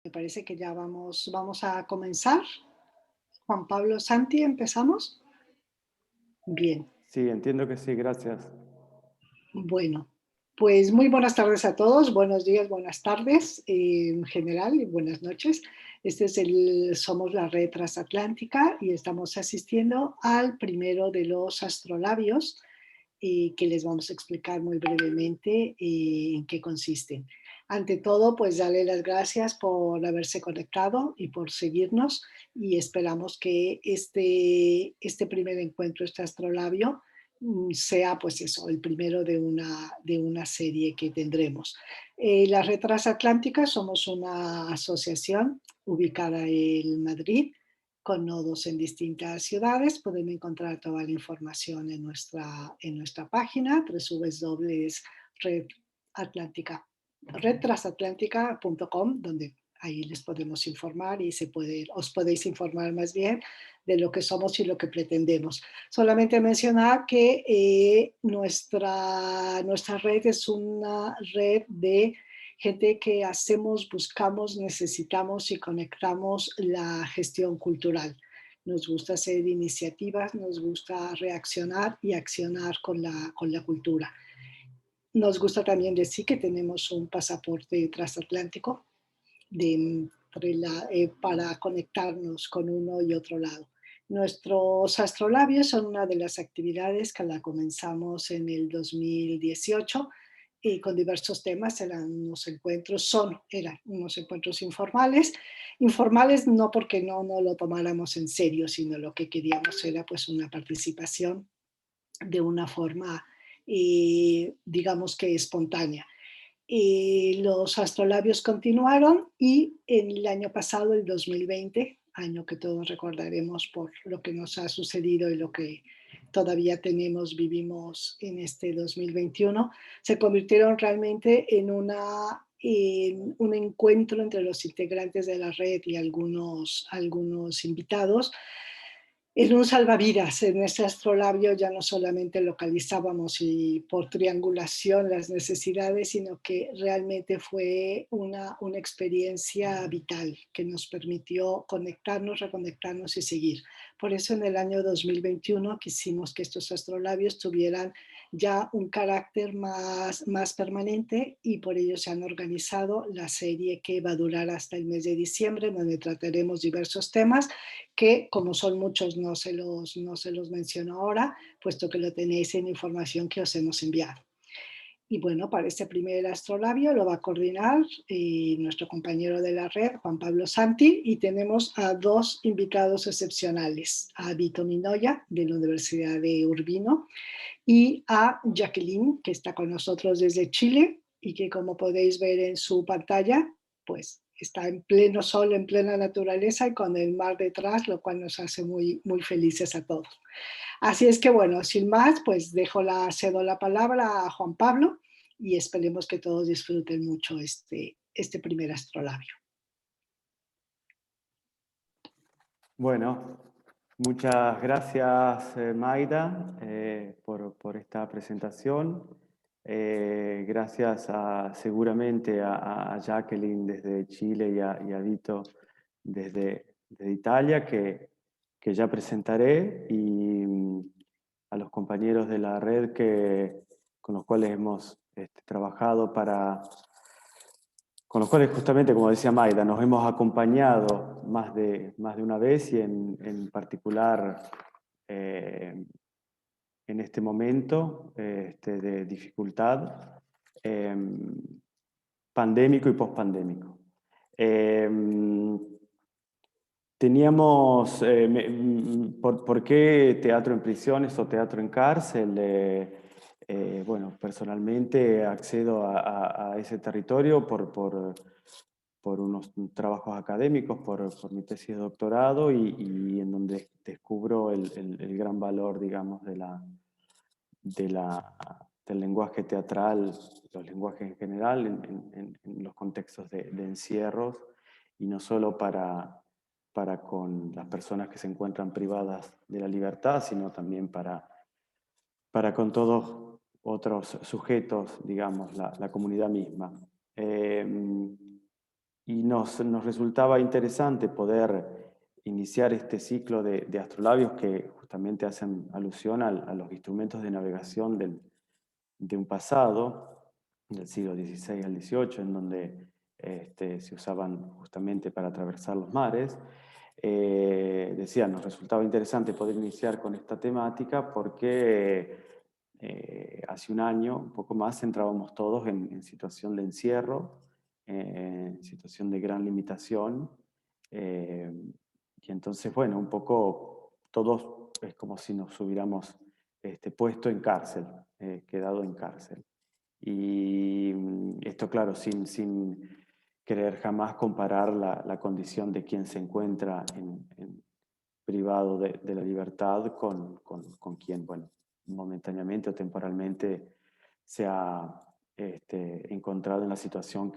Me parece que ya vamos a comenzar. Juan Pablo Santi, ¿empezamos? Bien, Sí, entiendo que sí, gracias. bueno, pues muy buenas tardes a todos, buenos días, buenas tardes en general y buenas noches. Somos la red transatlántica y estamos asistiendo al primero de los astrolabios que les vamos a explicar muy brevemente en qué consisten. Ante todo, pues darle las gracias por haberse conectado y por seguirnos y esperamos que este primer encuentro, este astrolabio, sea pues eso, el primero de una serie que tendremos. La Red Transatlántica somos una asociación ubicada en Madrid con nodos en distintas ciudades. Pueden encontrar toda la información en nuestra página redtransatlántica.com, donde ahí les podemos informar y os podéis informar más bien de lo que somos y lo que pretendemos. Solamente mencionar que nuestra red es una red de gente que buscamos, necesitamos y conectamos la gestión cultural. Nos gusta hacer iniciativas, nos gusta reaccionar y accionar con la cultura. Nos gusta también decir que tenemos un pasaporte transatlántico para conectarnos con uno y otro lado. Nuestros astrolabios son una de las actividades que la comenzamos en el 2018 y con diversos temas. Eran unos encuentros informales. Informales no porque no lo tomáramos en serio, sino lo que queríamos era pues una participación de una forma, digamos que espontánea. Los astrolabios continuaron y en el año pasado, el 2020, año que todos recordaremos por lo que nos ha sucedido y lo que todavía vivimos en este 2021, se convirtieron realmente en un encuentro entre los integrantes de la red y algunos invitados en un salvavidas. En ese astrolabio ya no solamente localizábamos y por triangulación las necesidades, sino que realmente fue una experiencia vital que nos permitió conectarnos, reconectarnos y seguir. Por eso en el año 2021 quisimos que estos astrolabios tuvieran ya un carácter más permanente y por ello se han organizado la serie que va a durar hasta el mes de diciembre, donde trataremos diversos temas que como son muchos no se los menciono ahora, puesto que lo tenéis en información que os hemos enviado. Y bueno, para este primer astrolabio lo va a coordinar nuestro compañero de la red, Juan Pablo Santi, y tenemos a dos invitados excepcionales, a Vito Minoya, de la Universidad de Urbino, y a Jacqueline, que está con nosotros desde Chile y que como podéis ver en su pantalla, pues está en pleno sol, en plena naturaleza y con el mar detrás, lo cual nos hace muy felices a todos. Así es que bueno, sin más, pues cedo la palabra a Juan Pablo y esperemos que todos disfruten mucho este primer astrolabio. Bueno, muchas gracias, Maida, por esta presentación. Gracias seguramente a Jacqueline desde Chile y a Vito desde Italia, que ya presentaré, y a los compañeros de la red con los cuales hemos trabajado con los cuales justamente, como decía Maida, nos hemos acompañado más de una vez y en particular eh, en este momento de dificultad eh, pandémico y pospandémico. Teníamos, ¿por qué teatro en prisiones o teatro en cárcel? Bueno, personalmente accedo a ese territorio por unos trabajos académicos, por mi tesis de doctorado y en donde descubro el gran valor, digamos, de del lenguaje teatral, los lenguajes en general, en los contextos de encierros, y no solo para con las personas que se encuentran privadas de la libertad, sino también para con todos otros sujetos, digamos, la comunidad misma. nos resultaba interesante poder iniciar este ciclo de astrolabios que justamente hacen alusión a los instrumentos de navegación de un pasado, del siglo XVI al XVIII, en donde se usaban justamente para atravesar los mares. Decía, nos resultaba interesante poder iniciar con esta temática porque hace un año, un poco más, entrábamos todos en situación de encierro, en situación de gran limitación. eh, y entonces, bueno, un poco todos es como si nos hubiéramos puesto en cárcel, quedado en cárcel. Y esto, claro, sin querer jamás comparar la condición de quien se encuentra privado de la libertad con quien, bueno, momentáneamente o temporalmente se ha encontrado en la situación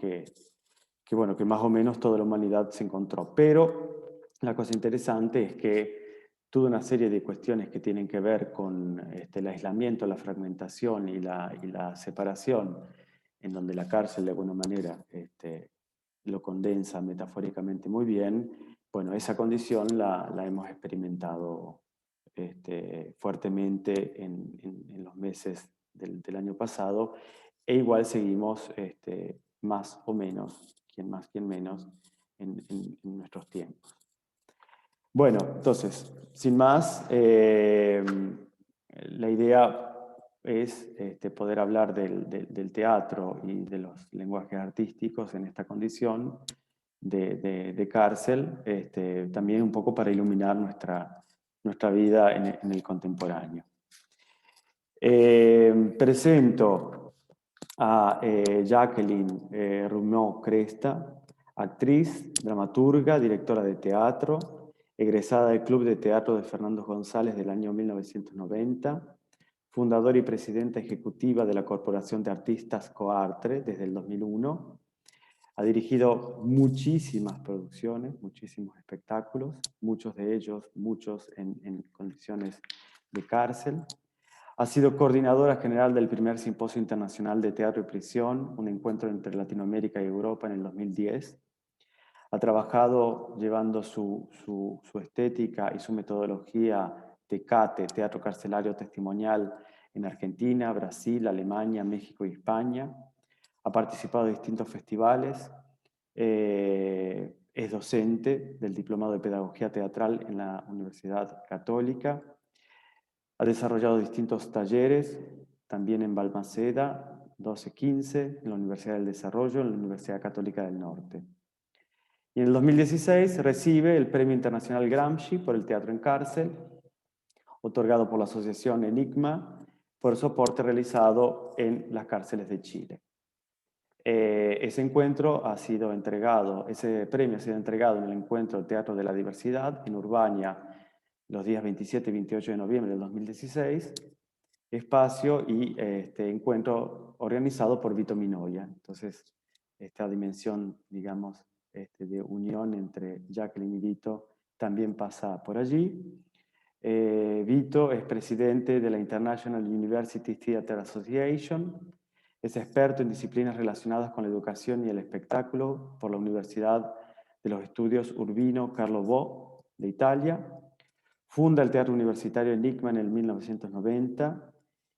bueno, que más o menos toda la humanidad se encontró. Pero la cosa interesante es que toda una serie de cuestiones que tienen que ver con el aislamiento, la fragmentación y la separación, en donde la cárcel de alguna manera lo condensa metafóricamente muy bien, bueno, esa condición la hemos experimentado fuertemente en los meses del año pasado, e igual seguimos más o menos, quien más, quien menos, en nuestros tiempos. Bueno, entonces, sin más, la idea es poder hablar del teatro y de los lenguajes artísticos en esta condición de cárcel, también un poco para iluminar nuestra vida en el contemporáneo. Presento a Jacqueline Rumó Cresta, actriz, dramaturga, directora de teatro, egresada del Club de Teatro de Fernando González del año 1990, fundadora y presidenta ejecutiva de la Corporación de Artistas Coartre desde el 2001. Ha dirigido muchísimas producciones, muchísimos espectáculos, muchos de ellos, muchos en condiciones de cárcel. Ha sido coordinadora general del primer Simposio Internacional de Teatro y Prisión, un encuentro entre Latinoamérica y Europa en el 2010. Ha trabajado llevando su estética y su metodología TECATE, Teatro Carcelario Testimonial, en Argentina, Brasil, Alemania, México y España. Ha participado de distintos festivales. Es docente del Diplomado de Pedagogía Teatral en la Universidad Católica. Ha desarrollado distintos talleres, también en Balmaceda, 12-15, en la Universidad del Desarrollo, en la Universidad Católica del Norte. Y en el 2016 recibe el Premio Internacional Gramsci por el teatro en cárcel, otorgado por la Asociación Enigma, por su aporte realizado en las cárceles de Chile. Ese premio ha sido entregado en el encuentro Teatro de la Diversidad en Urbania los días 27 y 28 de noviembre del 2016, espacio y encuentro organizado por Vito Minoia. Entonces, esta dimensión, digamos, de unión entre Jacqueline y Vito también pasa por allí. Vito es presidente de la International University Theatre Association, es experto en disciplinas relacionadas con la educación y el espectáculo por la Universidad de los Estudios Urbino Carlo Bo de Italia. Funda el Teatro Universitario Enigma en el 1990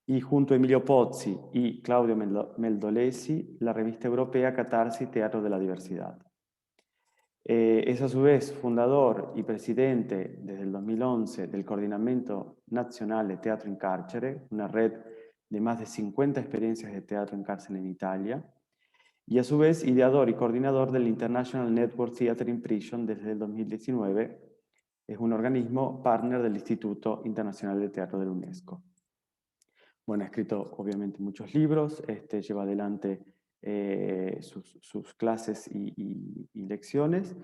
y junto a Emilio Pozzi y Claudio Meldolesi, la revista europea Catarsis Teatro de la Diversidad. Es a su vez fundador y presidente desde el 2011 del Coordinamento Nazionale de Teatro in Carcere, una red de más de 50 experiencias de teatro en cárcel en Italia, y a su vez ideador y coordinador del International Network Theatre in Prison desde el 2019. Es un organismo partner del Instituto Internacional de Teatro de la UNESCO. Bueno, ha escrito obviamente muchos libros, lleva adelante sus clases y lecciones,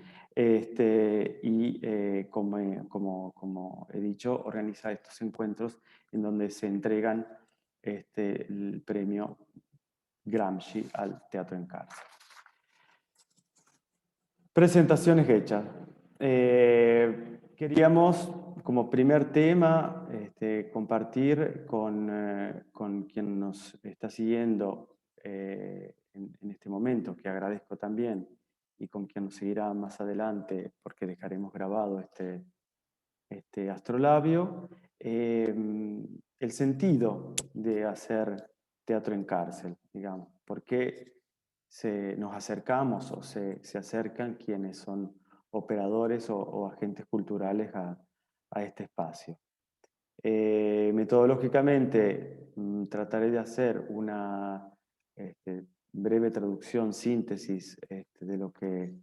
como he dicho, organiza estos encuentros en donde se entregan el premio Gramsci al teatro en cárcel. Presentaciones hechas. Queríamos, como primer tema, compartir con quien nos está siguiendo en este momento, que agradezco también, y con quien nos seguirá más adelante, porque dejaremos grabado este astrolabio, el sentido de hacer teatro en cárcel, digamos, por qué nos acercamos o se acercan quienes son operadores o agentes culturales a este espacio. Metodológicamente, trataré de hacer una breve traducción, síntesis de lo que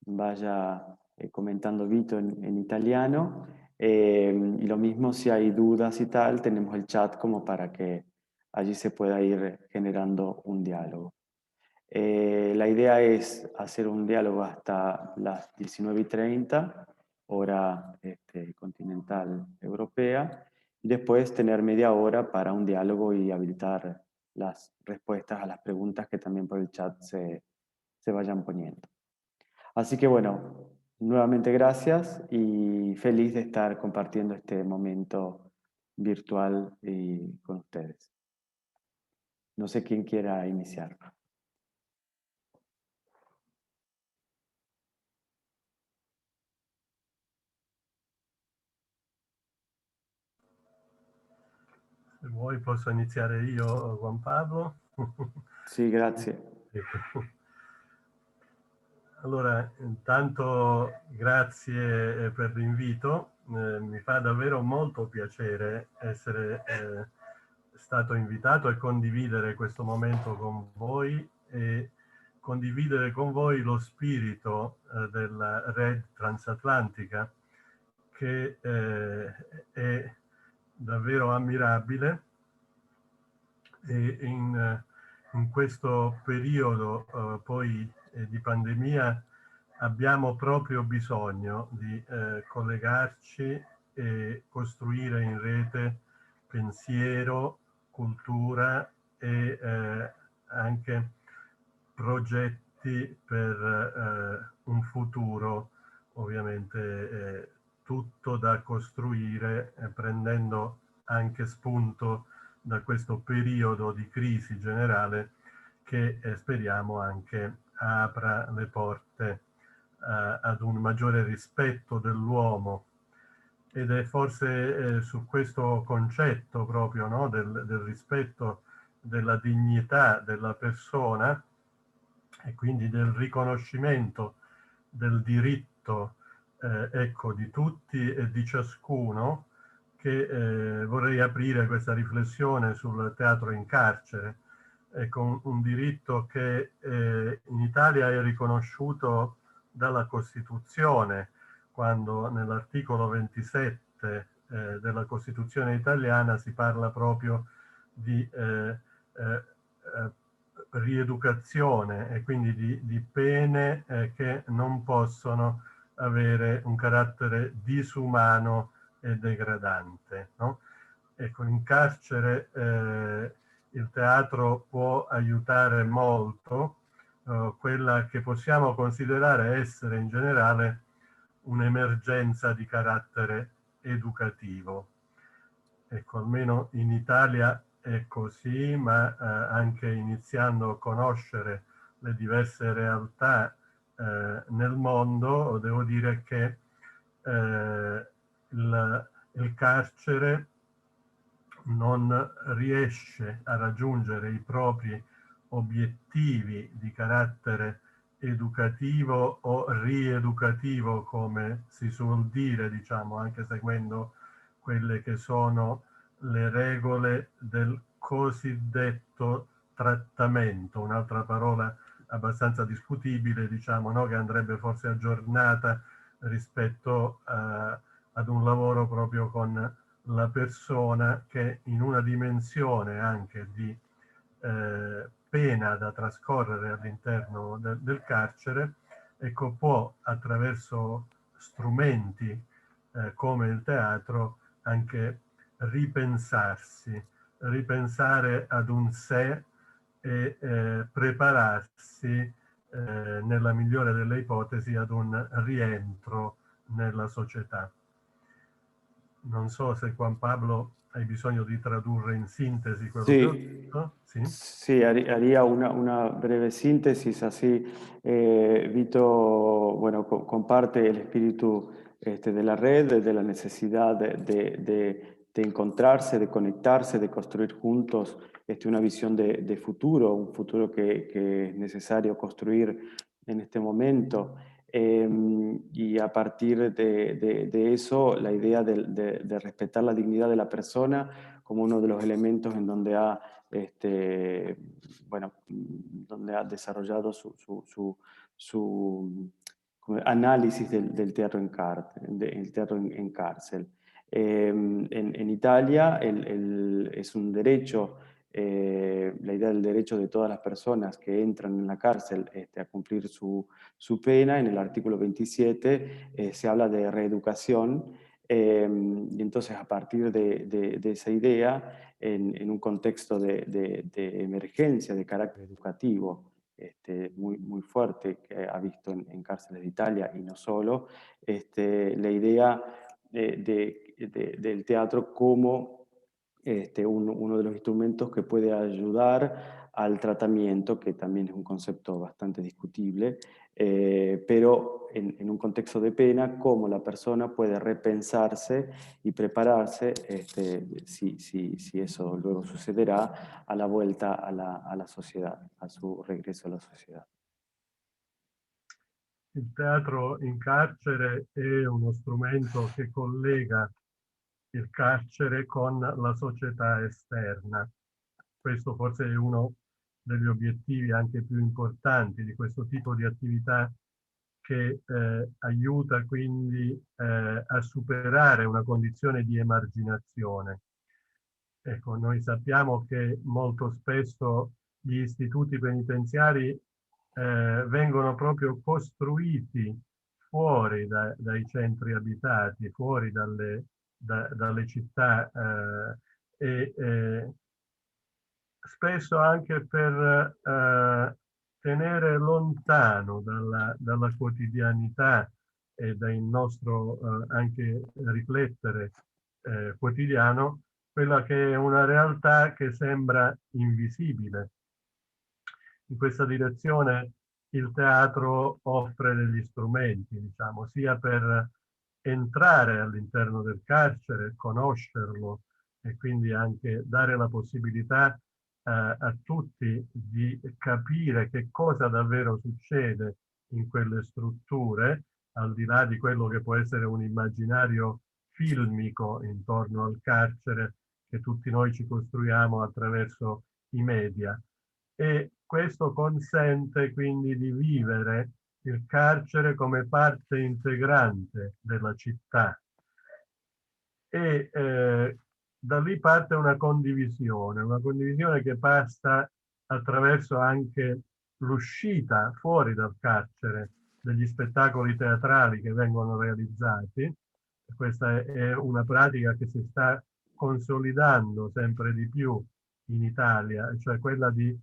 vaya comentando Vito en italiano. Y lo mismo, si hay dudas y tal, tenemos el chat como para que allí se pueda ir generando un diálogo. La idea es hacer un diálogo hasta las 19:30, hora continental europea, y después tener media hora para un diálogo y habilitar las respuestas a las preguntas que también por el chat se vayan poniendo. Así que bueno, nuevamente gracias y feliz de estar compartiendo este momento virtual con ustedes. No sé quién quiera iniciar. Se vuoi posso iniziare io, Juan Pablo. Sì, grazie. Allora, intanto grazie per l'invito. Mi fa davvero molto piacere essere stato invitato e condividere questo momento con voi e condividere con voi lo spirito della Red Transatlantica, che è davvero ammirabile, e in questo periodo poi di pandemia abbiamo proprio bisogno di collegarci e costruire in rete pensiero, cultura e anche progetti per un futuro ovviamente tutto da costruire, prendendo anche spunto da questo periodo di crisi generale che speriamo anche apra le porte ad un maggiore rispetto dell'uomo. Ed è forse su questo concetto proprio, no, del rispetto della dignità della persona e quindi del riconoscimento del diritto ecco, di tutti e di ciascuno, che vorrei aprire questa riflessione sul teatro in carcere. Ecco, un diritto che in Italia è riconosciuto dalla Costituzione, quando nell'articolo 27 della Costituzione italiana si parla proprio di rieducazione e quindi di pene che non possono avere un carattere disumano e degradante, no? Ecco, in carcere il teatro può aiutare molto quella che possiamo considerare essere in generale un'emergenza di carattere educativo. Ecco, almeno in Italia è così, ma anche iniziando a conoscere le diverse realtà nel mondo, devo dire che il carcere non riesce a raggiungere i propri obiettivi di carattere educativo o rieducativo, come si suol dire, diciamo, anche seguendo quelle che sono le regole del cosiddetto trattamento, un'altra parola abbastanza discutibile, diciamo, no? Che andrebbe forse aggiornata rispetto ad un lavoro proprio con la persona che in una dimensione anche di pena da trascorrere all'interno del carcere, ecco, può attraverso strumenti come il teatro anche ripensare ad un sé e prepararsi nella migliore delle ipotesi ad un rientro nella società. non so se Juan Pablo hai bisogno di tradurre in sintesi quello che ho Sí, detto. Sì? sí, haría una breve síntesis así. Vito, bueno, comparte el espíritu de la red, de la necesidad de encontrarse, de conectarse, de construir juntos una visión de futuro, un futuro que es necesario construir en este momento. Y a partir de eso, la idea de respetar la dignidad de la persona como uno de los elementos en donde ha, bueno, donde ha desarrollado su como análisis del teatro el teatro en cárcel. En Italia es un derecho, la idea del derecho de todas las personas que entran en la cárcel a cumplir su pena. En el artículo 27 se habla de reeducación. Y entonces, a partir de esa idea, en un contexto de emergencia de carácter educativo muy fuerte que ha visto en cárceles de Italia y no solo, la idea del teatro como uno de los instrumentos que puede ayudar al tratamiento, que también es un concepto bastante discutible, pero en un contexto de pena, cómo la persona puede repensarse y prepararse, si eso luego sucederá, a la vuelta a la sociedad, a su regreso a la sociedad. Il teatro in carcere è uno strumento che collega il carcere con la società esterna. Questo forse è uno degli obiettivi anche più importanti di questo tipo di attività, che aiuta quindi a superare una condizione di emarginazione. Ecco, noi sappiamo che molto spesso gli istituti penitenziari vengono proprio costruiti fuori dai centri abitati, fuori dalle città, e spesso anche per tenere lontano dalla quotidianità e dal nostro anche riflettere quotidiano quella che è una realtà che sembra invisibile. In questa direzione il teatro offre degli strumenti, diciamo, sia per entrare all'interno del carcere, conoscerlo e quindi anche dare la possibilità a tutti di capire che cosa davvero succede in quelle strutture, al di là di quello che può essere un immaginario filmico intorno al carcere che tutti noi ci costruiamo attraverso i media. E questo consente quindi di vivere il carcere come parte integrante della città. E da lì parte una condivisione che passa attraverso anche l'uscita fuori dal carcere degli spettacoli teatrali che vengono realizzati. Questa è una pratica che si sta consolidando sempre di più in Italia, cioè quella di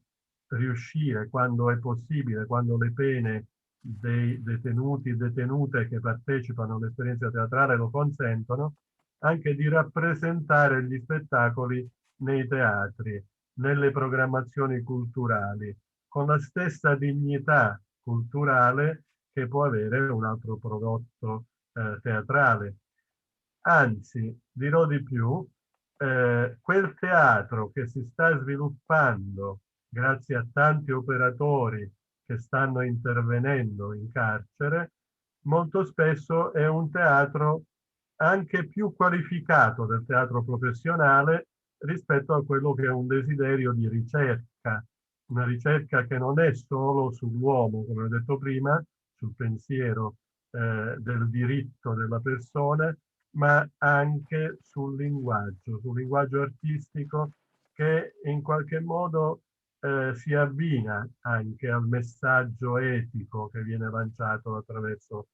riuscire, quando è possibile, quando le pene dei detenuti e detenute che partecipano all'esperienza teatrale lo consentono, anche di rappresentare gli spettacoli nei teatri, nelle programmazioni culturali, con la stessa dignità culturale che può avere un altro prodotto teatrale. Anzi, dirò di più, quel teatro che si sta sviluppando grazie a tanti operatori che stanno intervenendo in carcere, molto spesso è un teatro anche più qualificato del teatro professionale rispetto a quello che è un desiderio di ricerca, una ricerca che non è solo sull'uomo, come ho detto prima, sul pensiero del diritto della persona, ma anche sul linguaggio artistico che in qualche modo si abbina anche al messaggio etico che viene lanciato attraverso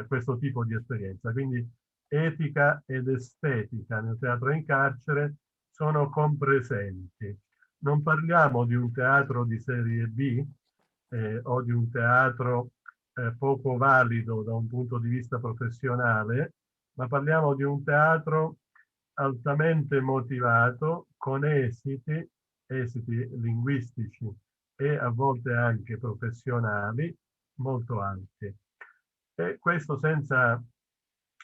questo tipo di esperienza. Quindi etica ed estetica nel teatro in carcere sono compresenti. Non parliamo di un teatro di serie B o di un teatro poco valido da un punto di vista professionale, ma parliamo di un teatro altamente motivato, con esiti linguistici e a volte anche professionali molto alti. E questo senza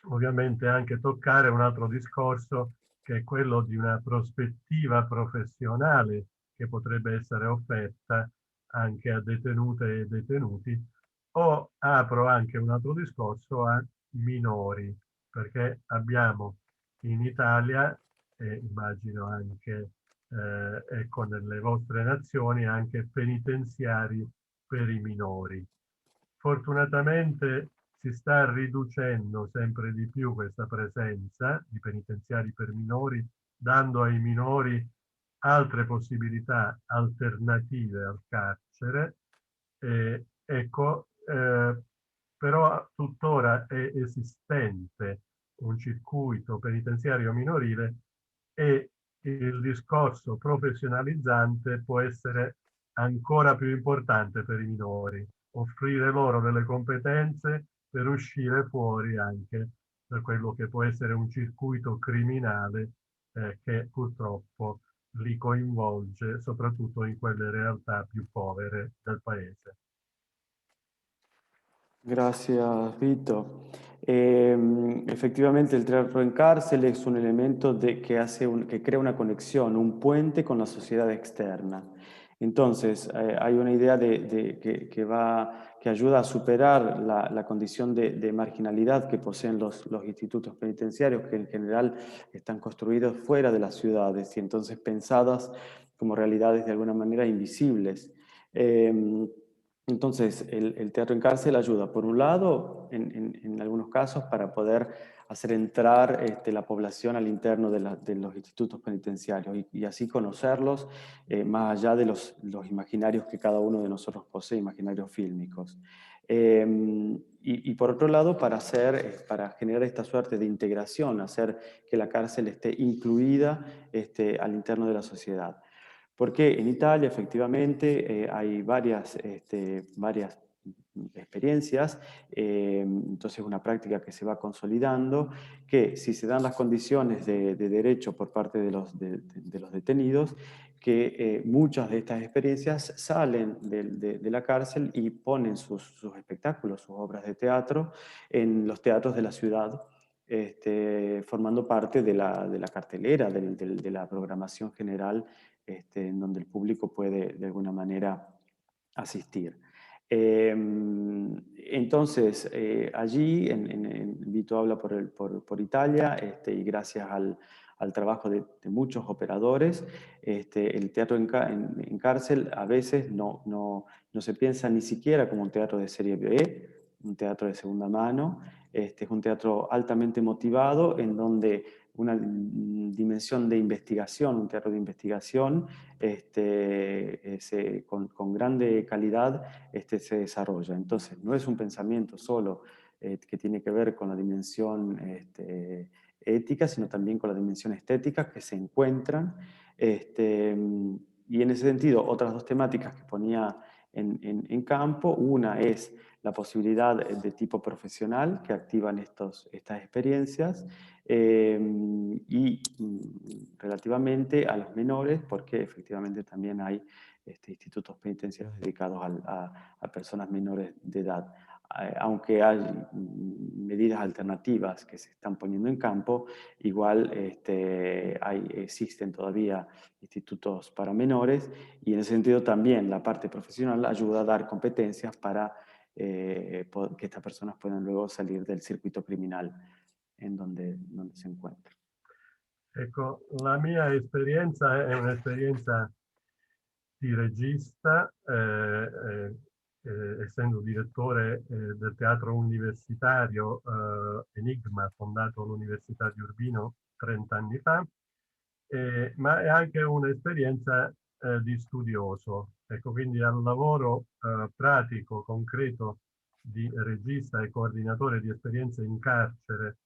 ovviamente anche toccare un altro discorso, che è quello di una prospettiva professionale che potrebbe essere offerta anche a detenute e detenuti, o apro anche un altro discorso a minori, perché abbiamo in Italia, e immagino anche ecco, nelle vostre nazioni, anche penitenziari per i minori. Fortunatamente si sta riducendo sempre di più questa presenza di penitenziari per minori, dando ai minori altre possibilità alternative al carcere. Ecco, però tuttora è esistente un circuito penitenziario minorile e il discorso professionalizzante può essere ancora più importante per i minori, offrire loro delle competenze per uscire fuori anche da quello che può essere un circuito criminale che purtroppo li coinvolge soprattutto in quelle realtà più povere del paese. Gracias, Vito. Efectivamente, el teatro en cárcel es un elemento que crea una conexión, un puente con la sociedad externa. Entonces, hay una idea que ayuda a superar la condición de marginalidad que poseen los institutos penitenciarios, que en general están construidos fuera de las ciudades y entonces pensadas como realidades de alguna manera invisibles. Entonces, el teatro en cárcel ayuda, por un lado, en algunos casos, para poder hacer entrar la población al interno de los institutos penitenciarios y así conocerlos más allá de los imaginarios que cada uno de nosotros posee, imaginarios fílmicos. Y por otro lado, para generar esta suerte de integración, hacer que la cárcel esté incluida al interno de la sociedad. Porque en Italia, efectivamente, hay varias experiencias, entonces es una práctica que se va consolidando, que si se dan las condiciones de derecho por parte de los detenidos, que muchas de estas experiencias salen de la cárcel y ponen sus espectáculos, sus obras de teatro en los teatros de la ciudad, formando parte de la cartelera, de la programación general, en donde el público puede de alguna manera asistir. Entonces, allí, Vito habla por Italia, y gracias al trabajo de muchos operadores, el teatro en cárcel a veces no se piensa ni siquiera como un teatro de serie B, un teatro de segunda mano. Es un teatro altamente motivado en donde una dimensión de investigación, un teatro de investigación con grande calidad se desarrolla. Entonces, no es un pensamiento solo que tiene que ver con la dimensión ética, sino también con la dimensión estética que se encuentran. Y en ese sentido, otras dos temáticas que ponía en campo, una es la posibilidad de tipo profesional que activan estas experiencias y relativamente a los menores, porque efectivamente también hay institutos penitenciarios dedicados a personas menores de edad. Aunque hay medidas alternativas que se están poniendo en campo, igual existen todavía institutos para menores y en ese sentido también la parte profesional ayuda a dar competencias para que estas personas puedan luego salir del circuito criminal en donde se encuentran. Ecco, la mia esperienza è un'esperienza di regista, essendo direttore del teatro universitario Enigma, fondato all'Università di Urbino 30 anni fa, ma è anche un'esperienza di studioso. Ecco, quindi al lavoro pratico, concreto di regista e coordinatore di esperienze in carcere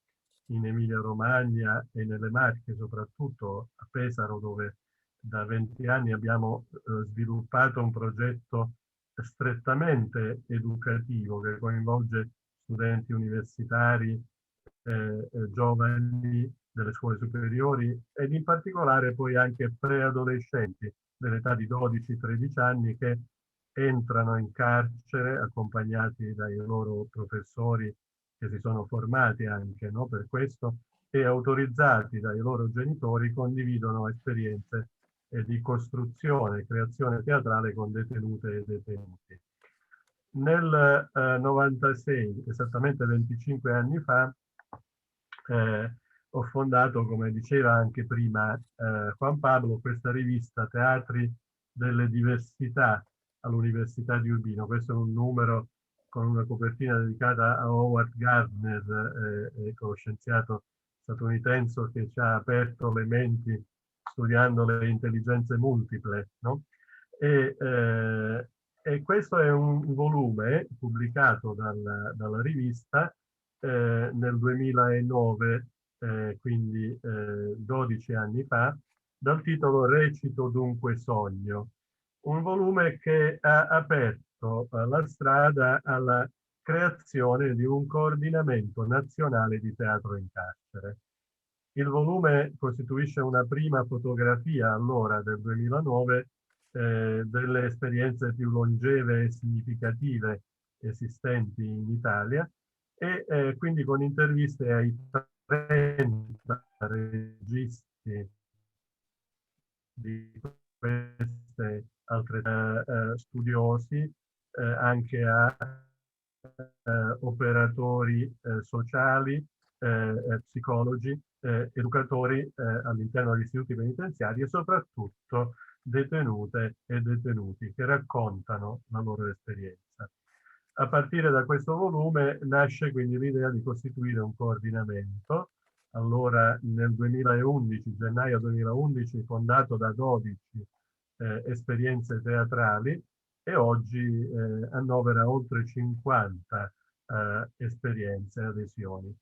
in Emilia-Romagna e nelle Marche, soprattutto a Pesaro, dove da 20 anni abbiamo sviluppato un progetto strettamente educativo che coinvolge studenti universitari giovani delle scuole superiori ed in particolare poi anche preadolescenti dell'età di 12-13 anni che entrano in carcere accompagnati dai loro professori che si sono formati anche, no, per questo, e autorizzati dai loro genitori condividono esperienze di costruzione e creazione teatrale con detenute e detenuti. Nel 96, esattamente 25 anni fa, ho fondato, come diceva anche prima Juan Pablo, questa rivista Teatri delle Diversità all'Università di Urbino. Questo è un numero con una copertina dedicata a Howard Gardner, scienziato statunitense che ci ha aperto le menti studiando le intelligenze multiple, no? E questo è un volume pubblicato dalla rivista nel 2009, quindi 12 anni fa, dal titolo Recito dunque sogno. Un volume che ha aperto la strada alla creazione di un coordinamento nazionale di teatro in carcere. Il volume costituisce una prima fotografia, allora, del 2009, delle esperienze più longeve e significative esistenti in Italia e quindi con interviste ai 30 registi di queste altre studiosi, anche a operatori sociali, psicologi, educatori all'interno degli istituti penitenziari e soprattutto detenute e detenuti che raccontano la loro esperienza. A partire da questo volume nasce quindi l'idea di costituire un coordinamento. Allora nel 2011, gennaio 2011, fondato da 12 esperienze teatrali e oggi annovera oltre 50 esperienze e adesioni.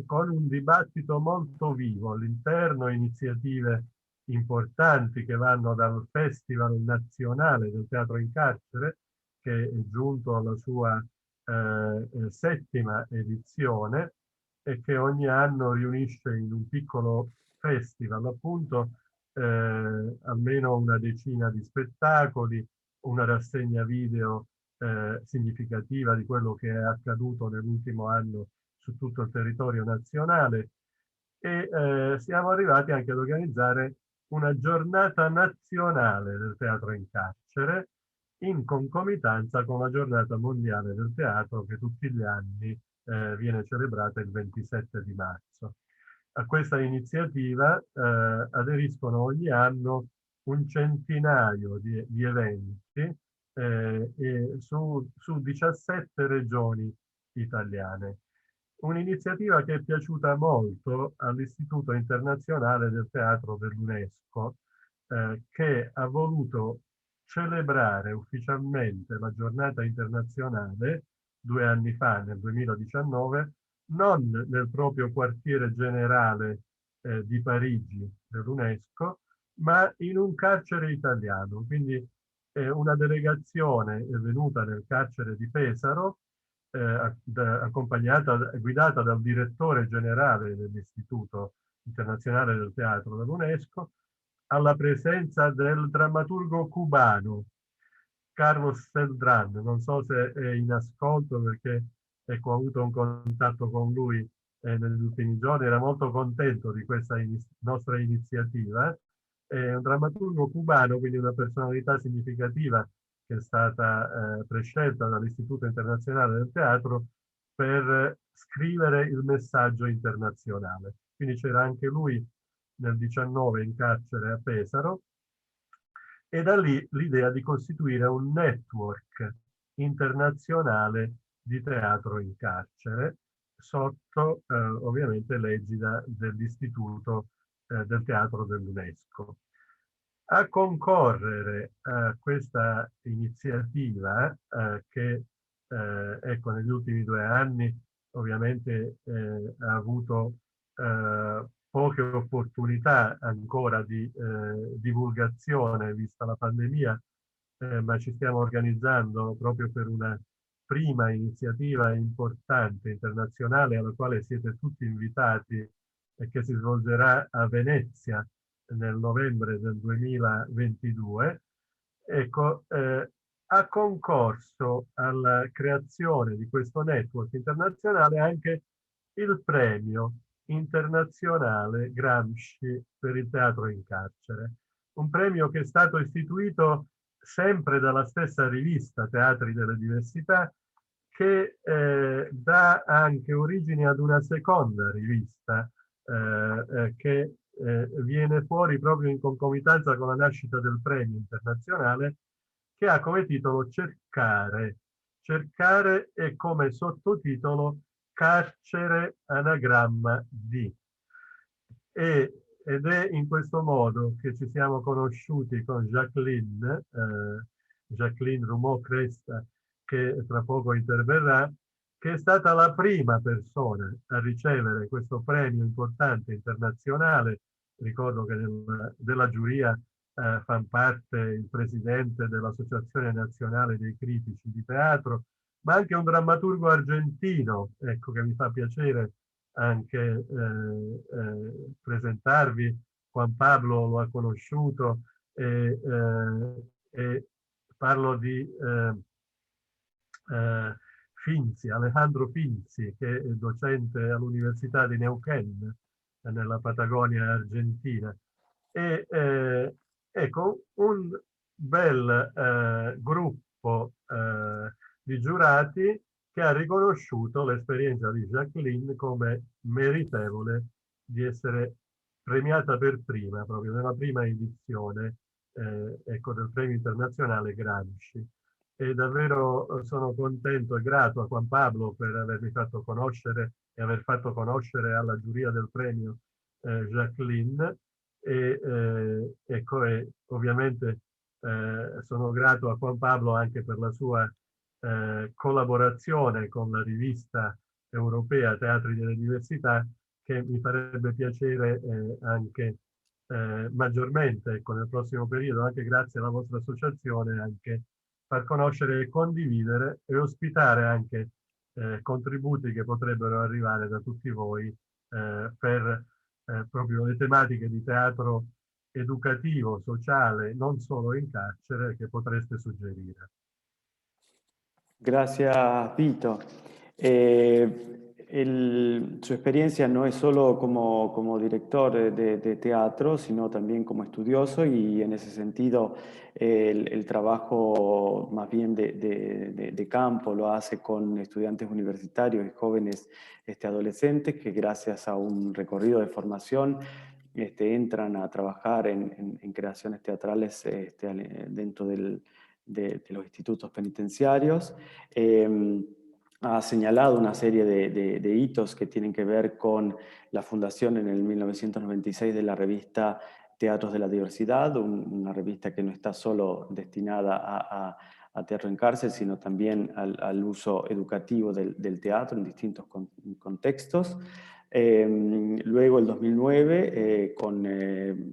Con un dibattito molto vivo all'interno, iniziative importanti che vanno dal Festival Nazionale del Teatro in Carcere, che è giunto alla sua settima edizione e che ogni anno riunisce in un piccolo festival, appunto, almeno una decina di spettacoli, una rassegna video significativa di quello che è accaduto nell'ultimo anno su tutto il territorio nazionale e siamo arrivati anche ad organizzare una giornata nazionale del teatro in carcere in concomitanza con la giornata mondiale del teatro che tutti gli anni viene celebrata il 27 di marzo. A questa iniziativa aderiscono ogni anno un centinaio di eventi su 17 regioni italiane. Un'iniziativa che è piaciuta molto all'Istituto Internazionale del Teatro dell'UNESCO, che ha voluto celebrare ufficialmente la giornata internazionale 2 anni fa, nel 2019, non nel proprio quartiere generale di Parigi dell'UNESCO, ma in un carcere italiano. Quindi una delegazione è venuta nel carcere di Pesaro, guidata dal direttore generale dell'Istituto Internazionale del Teatro dell'UNESCO, alla presenza del drammaturgo cubano Carlos Celdrán. Non so se è in ascolto perché ecco, ho avuto un contatto con lui negli ultimi giorni, era molto contento di questa nostra iniziativa. È un drammaturgo cubano, quindi una personalità significativa che è stata prescelta dall'Istituto Internazionale del Teatro per scrivere il messaggio internazionale. Quindi c'era anche lui nel 19 in carcere a Pesaro e da lì l'idea di costituire un network internazionale di teatro in carcere sotto ovviamente l'egida dell'Istituto del Teatro dell'UNESCO. A concorrere a questa iniziativa che ecco, negli ultimi 2 anni ovviamente ha avuto poche opportunità ancora di divulgazione vista la pandemia, ma ci stiamo organizzando proprio per una prima iniziativa importante internazionale alla quale siete tutti invitati e che si svolgerà a Venezia nel novembre del 2022, ecco, ha concorso alla creazione di questo network internazionale anche il premio internazionale Gramsci per il teatro in carcere, un premio che è stato istituito sempre dalla stessa rivista Teatri delle Diversità, che dà anche origine ad una seconda rivista che viene fuori proprio in concomitanza con la nascita del premio internazionale, che ha come titolo Cercare. Cercare e come sottotitolo Carcere anagramma di. Ed è in questo modo che ci siamo conosciuti con Jacqueline Roumeau-Cresta, che tra poco interverrà, che è stata la prima persona a ricevere questo premio importante internazionale. Ricordo che della giuria fanno parte il presidente dell'Associazione Nazionale dei Critici di Teatro, ma anche un drammaturgo argentino, ecco, che mi fa piacere anche presentarvi. Juan Pablo lo ha conosciuto e parlo di Finzi, Alejandro Finzi, che è docente all'Università di Neuquén, nella Patagonia argentina. E ecco, un bel gruppo di giurati che ha riconosciuto l'esperienza di Jacqueline come meritevole di essere premiata per prima, proprio nella prima edizione ecco, del premio internazionale Gramsci. E davvero sono contento e grato a Juan Pablo per avermi fatto conoscere e aver fatto conoscere alla giuria del premio Jacqueline. Ecco, e ovviamente sono grato a Juan Pablo anche per la sua collaborazione con la rivista europea Teatri delle Diversità, che mi farebbe piacere anche maggiormente, ecco, nel prossimo periodo, anche grazie alla vostra associazione, anche far conoscere e condividere e ospitare anche contributi che potrebbero arrivare da tutti voi per proprio le tematiche di teatro educativo, sociale, non solo in carcere, che potreste suggerire. Gracias, Vito. Su experiencia no es solo como director de teatro, sino también como estudioso, y en ese sentido el trabajo más bien de campo lo hace con estudiantes universitarios y jóvenes adolescentes que gracias a un recorrido de formación entran a trabajar en creaciones teatrales dentro de los institutos penitenciarios. Ha señalado una serie de hitos que tienen que ver con la fundación en el 1996 de la revista Teatros de la Diversidad, una revista que no está solo destinada a teatro en cárcel, sino también al uso educativo del teatro en distintos contextos. Luego, el 2009,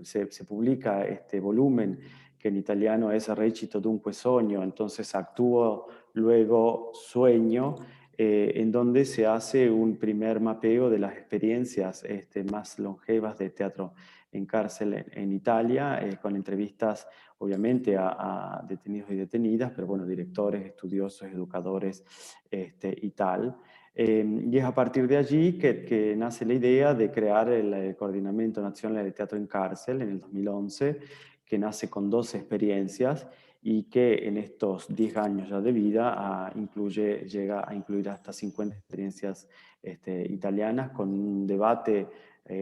se publica este volumen que en italiano es Recito dunque sogno, entonces actúo, luego sueño, en donde se hace un primer mapeo de las experiencias más longevas de teatro en cárcel en Italia, con entrevistas obviamente a detenidos y detenidas, pero bueno, directores, estudiosos, educadores y tal. Y es a partir de allí que nace la idea de crear el Coordinamento Nacional de Teatro en Cárcel en el 2011, que nace con 12 experiencias y que en estos 10 años ya de vida llega a incluir hasta 50 experiencias italianas con un debate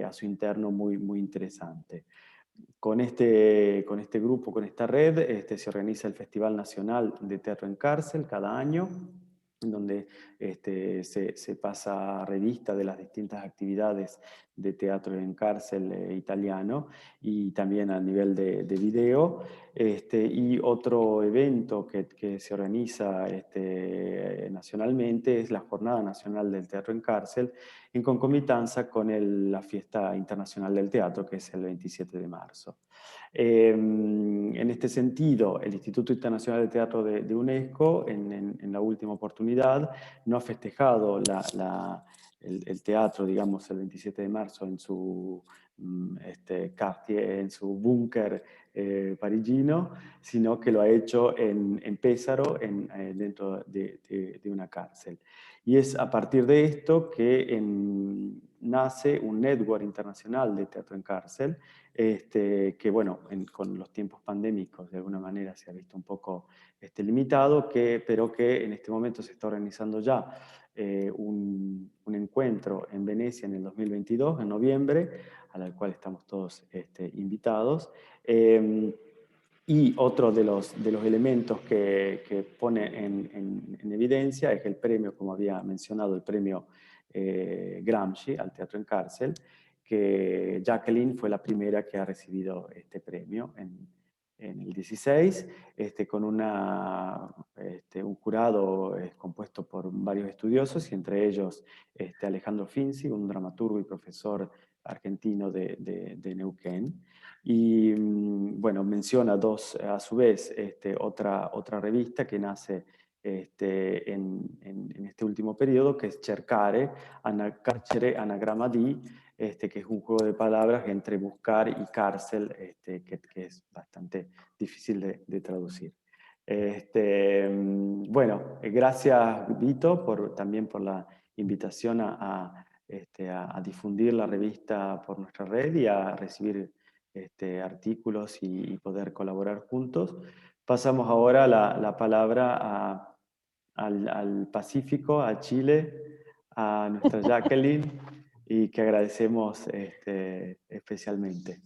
a su interno muy interesante. Con este grupo, con esta red, se organiza el Festival Nacional de Teatro en Cárcel cada año, en donde se pasa revista de las distintas actividades de teatro en cárcel italiano y también a nivel de video. Y otro evento que se organiza nacionalmente es la Jornada Nacional del Teatro en Cárcel, en concomitancia con la Fiesta Internacional del Teatro, que es el 27 de marzo. En este sentido, el Instituto Internacional de Teatro de UNESCO, en la última oportunidad, oportunidad, no ha festejado el teatro, digamos, el 27 de marzo en su quartier, en su búnker parigino, sino que lo ha hecho en Pesaro, dentro de una cárcel. Y es a partir de esto que nace un network internacional de teatro en cárcel, que bueno, con los tiempos pandémicos de alguna manera se ha visto un poco limitado, pero que en este momento se está organizando ya un encuentro en Venecia en el 2022, en noviembre, al cual estamos todos invitados. Y otro de los elementos que pone en evidencia es el premio, como había mencionado, el premio Gramsci al teatro en cárcel, que Jacqueline fue la primera que ha recibido este premio en el 16, con un jurado compuesto por varios estudiosos, y entre ellos Alejandro Finzi, un dramaturgo y profesor argentino de Neuquén. Y bueno, menciona a su vez otra revista que nace en este último periodo, que es Cercare, Carcere Anagrama di, que es un juego de palabras entre buscar y cárcel, que es bastante difícil de traducir. Bueno, gracias Vito también por la invitación a difundir la revista por nuestra red y a recibir artículos y poder colaborar juntos. Pasamos ahora la palabra al Pacífico, a Chile, a nuestra Jacqueline, y que agradecemos especialmente.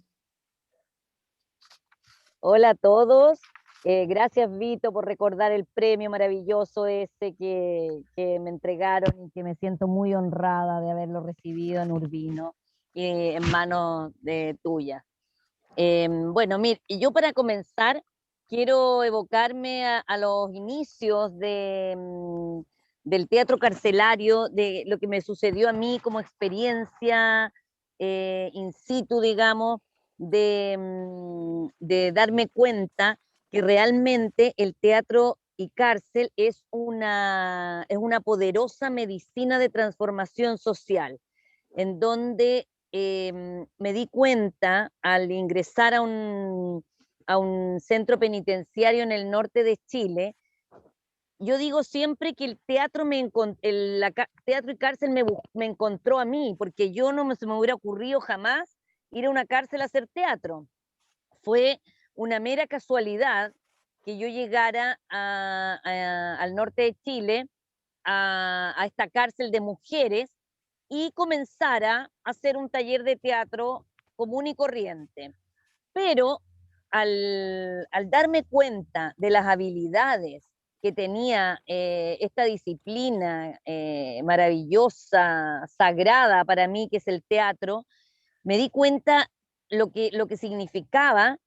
Hola a todos. Gracias, Vito, por recordar el premio maravilloso ese que me entregaron y que me siento muy honrada de haberlo recibido en Urbino, en manos tuyas. Bueno, mire, yo para comenzar quiero evocarme a los inicios del teatro carcelario, de lo que me sucedió a mí como experiencia in situ, digamos, de darme cuenta que realmente el teatro y cárcel es una poderosa medicina de transformación social, en donde me di cuenta al ingresar a un centro penitenciario en el norte de Chile. Yo digo siempre que el teatro, teatro y cárcel me encontró a mí, porque yo se me hubiera ocurrido jamás ir a una cárcel a hacer teatro. Fue una mera casualidad que yo llegara al norte de Chile, a esta cárcel de mujeres, y comenzara a hacer un taller de teatro común y corriente. Pero al darme cuenta de las habilidades que tenía esta disciplina maravillosa, sagrada para mí, que es el teatro, me di cuenta lo que significaba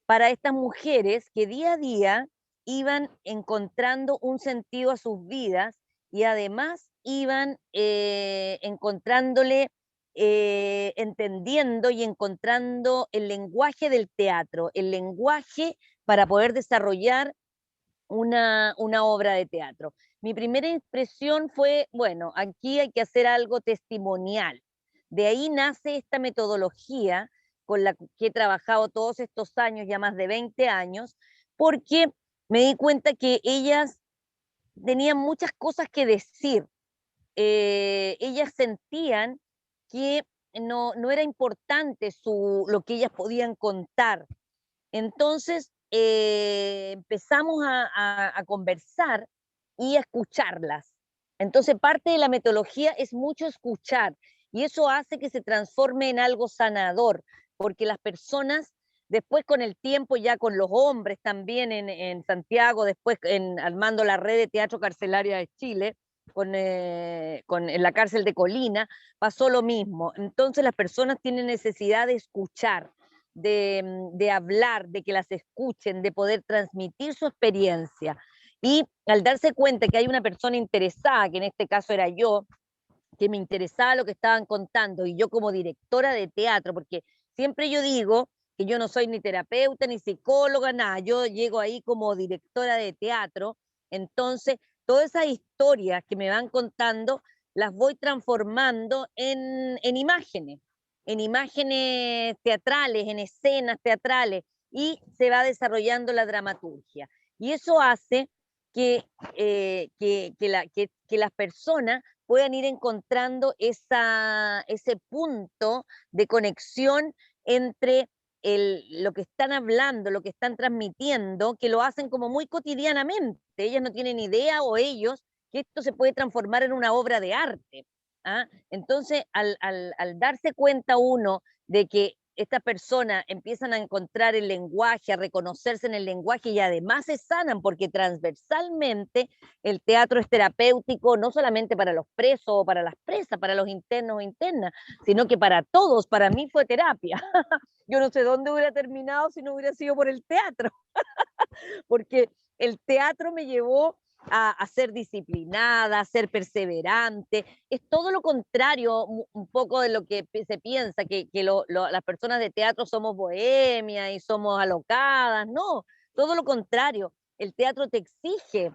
para estas mujeres que día a día iban encontrando un sentido a sus vidas y además iban encontrándole, entendiendo y encontrando el lenguaje del teatro, el lenguaje para poder desarrollar una obra de teatro. Mi primera impresión fue, bueno, aquí hay que hacer algo testimonial. De ahí nace esta metodología con la que he trabajado todos estos años, ya más de 20 años, porque me di cuenta que ellas tenían muchas cosas que decir. Ellas sentían que no era importante lo que ellas podían contar. Entonces empezamos a conversar y a escucharlas. Entonces parte de la metodología es mucho escuchar, y eso hace que se transforme en algo sanador, porque las personas después, con el tiempo, ya con los hombres también en Santiago, después armando la red de teatro carcelaria de Chile, en la cárcel de Colina, pasó lo mismo. Entonces las personas tienen necesidad de escuchar, de hablar, de que las escuchen, de poder transmitir su experiencia. Y al darse cuenta que hay una persona interesada, que en este caso era yo, que me interesaba lo que estaban contando, y yo como directora de teatro, porque siempre yo digo que yo no soy ni terapeuta, ni psicóloga, nada, yo llego ahí como directora de teatro. Entonces todas esas historias que me van contando, las voy transformando en imágenes teatrales, en escenas teatrales, y se va desarrollando la dramaturgia. Y eso hace que las personas puedan ir encontrando ese punto de conexión entre lo que están hablando, lo que están transmitiendo, que lo hacen como muy cotidianamente. Ellas no tienen idea, o ellos, que esto se puede transformar en una obra de arte. ¿Ah? Entonces, al darse cuenta uno de que estas personas empiezan a encontrar el lenguaje, a reconocerse en el lenguaje, y además se sanan, porque transversalmente el teatro es terapéutico, no solamente para los presos o para las presas, para los internos o internas, sino que para todos. Para mí fue terapia. Yo no sé dónde hubiera terminado si no hubiera sido por el teatro, porque el teatro me llevó a ser disciplinada, a ser perseverante. Es todo lo contrario un poco de lo que se piensa, que las personas de teatro somos bohemias y somos alocadas. No, todo lo contrario. El teatro te exige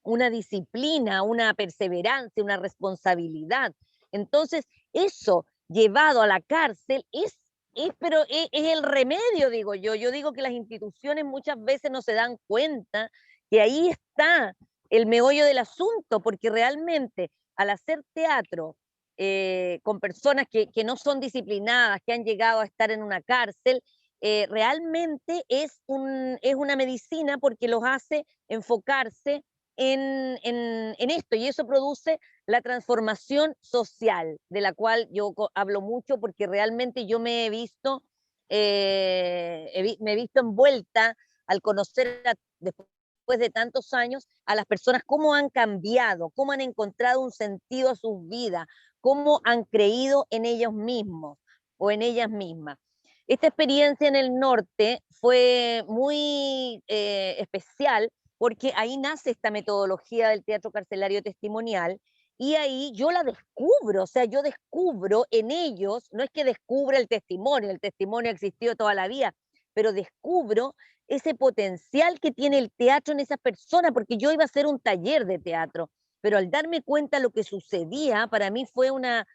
una disciplina, una perseverancia, una responsabilidad. Entonces, eso llevado a la cárcel es el remedio, digo yo. Yo digo que las instituciones muchas veces no se dan cuenta que ahí está el meollo del asunto, porque realmente al hacer teatro con personas que no son disciplinadas, que han llegado a estar en una cárcel, realmente es una medicina, porque los hace enfocarse en esto, y eso produce la transformación social, de la cual yo hablo mucho, porque realmente yo me he visto, me he visto envuelta al conocer después de tantos años a las personas, cómo han cambiado, cómo han encontrado un sentido a sus vidas, cómo han creído en ellos mismos o en ellas mismas. Esta experiencia en el norte fue muy especial, porque ahí nace esta metodología del teatro carcelario testimonial, y ahí yo la descubro. O sea, yo descubro en ellos, no es que descubra el testimonio ha existido toda la vida, pero descubro ese potencial que tiene el teatro en esas personas, porque yo iba a hacer un taller de teatro, pero al darme cuenta de lo que sucedía, para mí fue una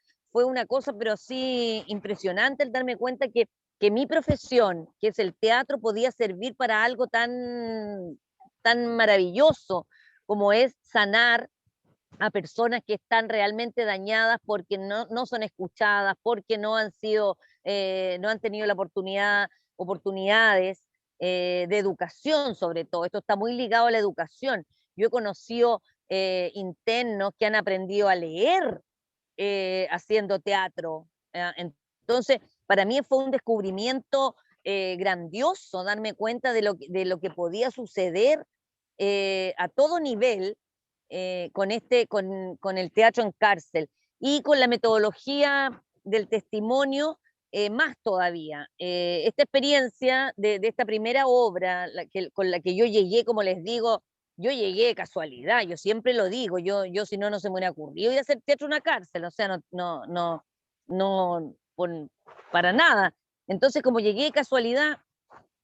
cosa, pero sí impresionante, el darme cuenta que mi profesión, que es el teatro, podía servir para algo tan maravilloso como es sanar a personas que están realmente dañadas, porque no son escuchadas, porque no han tenido la oportunidades de educación. Sobre todo, esto está muy ligado a la educación. Yo he conocido internos que han aprendido a leer haciendo teatro. Entonces, para mí fue un descubrimiento grandioso, darme cuenta de lo que podía suceder a todo nivel con el teatro en cárcel, y con la metodología del testimonio más todavía. Esta experiencia de esta primera obra con la que yo llegué, como les digo, yo llegué de casualidad. Yo siempre lo digo, yo si no se me hubiera ocurrido ir a hacer teatro en una cárcel, o sea, para nada. Entonces, como llegué de casualidad,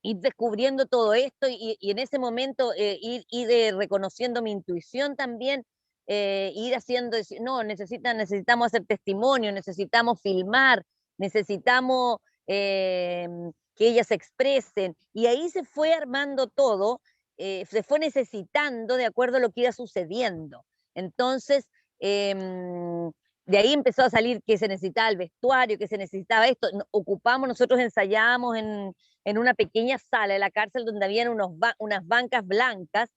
ir descubriendo todo esto, y en ese momento ir reconociendo mi intuición también, ir haciendo, no, necesitamos hacer testimonio, necesitamos filmar, necesitamos que ellas se expresen, y ahí se fue armando todo, se fue necesitando de acuerdo a lo que iba sucediendo. Entonces, de ahí empezó a salir que se necesitaba el vestuario, que se necesitaba esto. Nosotros ensayábamos en una pequeña sala de la cárcel, donde habían unas bancas blancas,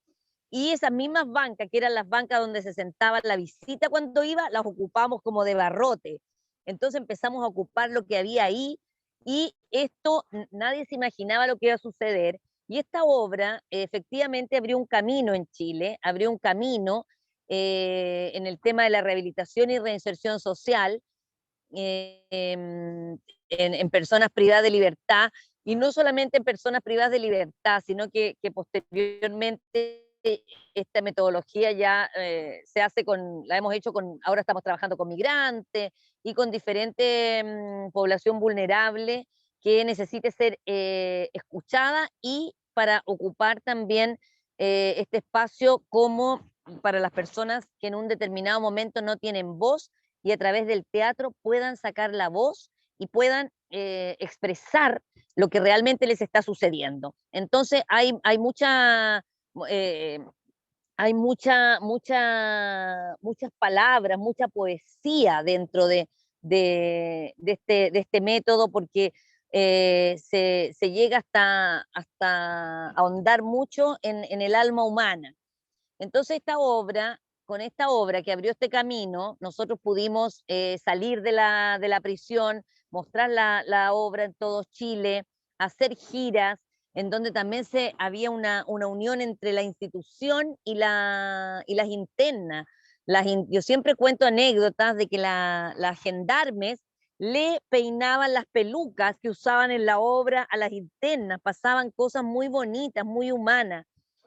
y esas mismas bancas, que eran las bancas donde se sentaba la visita cuando iba, las ocupamos como de barrote. Entonces empezamos a ocupar lo que había ahí, y esto nadie se imaginaba lo que iba a suceder. Y esta obra efectivamente abrió un camino en Chile, abrió un camino en el tema de la rehabilitación y reinserción social en personas privadas de libertad, y no solamente en personas privadas de libertad, sino que posteriormente esta metodología ya la hemos hecho ahora estamos trabajando con migrantes y con diferente población vulnerable que necesite ser escuchada, y para ocupar también este espacio como para las personas que en un determinado momento no tienen voz y a través del teatro puedan sacar la voz y puedan expresar lo que realmente les está sucediendo. Entonces hay muchas palabras, mucha poesía dentro de este método, porque se llega hasta ahondar mucho en el alma humana. Entonces con esta obra que abrió este camino, nosotros pudimos salir de la prisión, mostrar la obra en todo Chile, hacer giras, en donde también había una unión entre la institución y las internas. Yo siempre cuento anécdotas de que las gendarmes le peinaban las pelucas que usaban en la obra a las internas, pasaban cosas muy bonitas, muy humanas.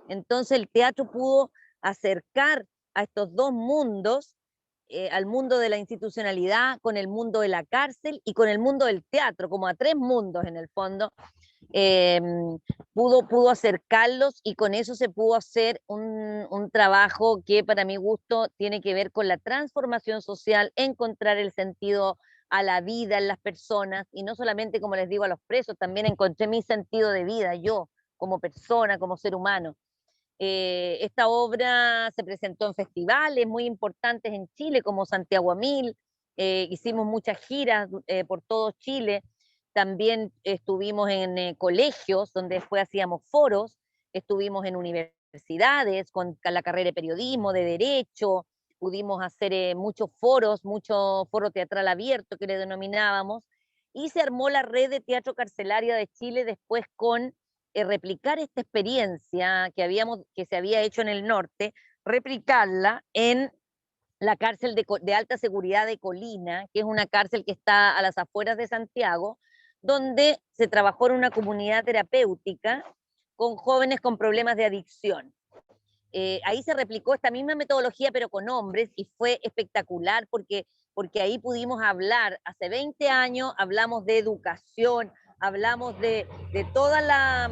Entonces el teatro pudo acercar a estos dos mundos, al mundo de la institucionalidad, con el mundo de la cárcel y con el mundo del teatro, como a tres mundos en el fondo. Pudo acercarlos y con eso se pudo hacer un trabajo que para mi gusto tiene que ver con la transformación social, encontrar el sentido a la vida en las personas y no solamente, como les digo, a los presos, también encontré mi sentido de vida yo como persona, como ser humano. Esta obra se presentó en festivales muy importantes en Chile, como Santiago a Mil, hicimos muchas giras por todo Chile, también estuvimos en colegios donde después hacíamos foros, estuvimos en universidades con la carrera de periodismo, de derecho, pudimos hacer muchos foros, mucho foro teatral abierto que le denominábamos, y se armó la red de teatro carcelaria de Chile después con replicar esta experiencia que se había hecho en el norte, replicarla en la cárcel de alta seguridad de Colina, que es una cárcel que está a las afueras de Santiago, donde se trabajó en una comunidad terapéutica con jóvenes con problemas de adicción. Ahí se replicó esta misma metodología, pero con hombres, y fue espectacular porque ahí pudimos hablar, hace 20 años hablamos de educación, hablamos de toda la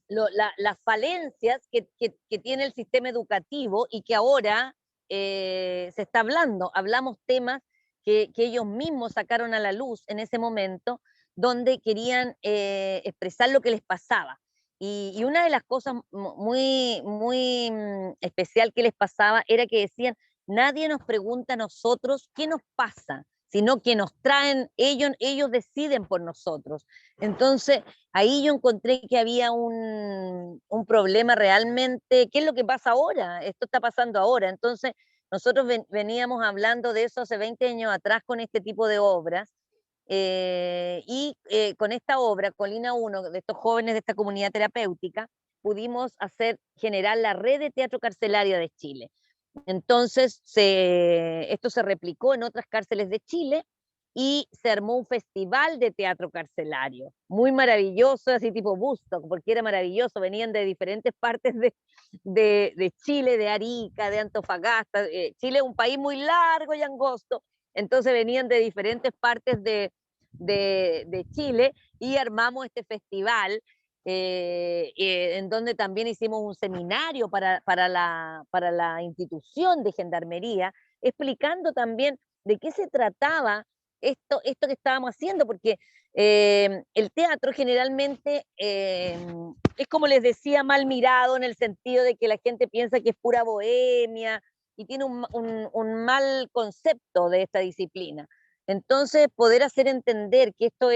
las falencias que tiene el sistema educativo y que ahora se está hablando. Hablamos temas que ellos mismos sacaron a la luz en ese momento, donde querían expresar lo que les pasaba. Y una de las cosas muy especial que les pasaba era que decían, nadie nos pregunta a nosotros qué nos pasa, sino que nos traen, ellos deciden por nosotros. Entonces, ahí yo encontré que había un problema realmente. ¿Qué es lo que pasa ahora? Esto está pasando ahora. Entonces, nosotros veníamos hablando de eso hace 20 años atrás con este tipo de obras, y con esta obra, Colina 1, de estos jóvenes de esta comunidad terapéutica, pudimos generar la red de teatro carcelaria de Chile. Entonces, esto se replicó en otras cárceles de Chile y se armó un festival de teatro carcelario, muy maravilloso, así tipo Woodstock, porque era maravilloso, venían de diferentes partes de Chile, de Arica, de Antofagasta. Chile es un país muy largo y angosto, entonces venían de diferentes partes de Chile y armamos este festival en donde también hicimos un seminario para la institución de gendarmería, explicando también de qué se trataba esto que estábamos haciendo, porque el teatro generalmente es, como les decía, mal mirado en el sentido de que la gente piensa que es pura bohemia y tiene un mal concepto de esta disciplina. Entonces, poder hacer entender que esto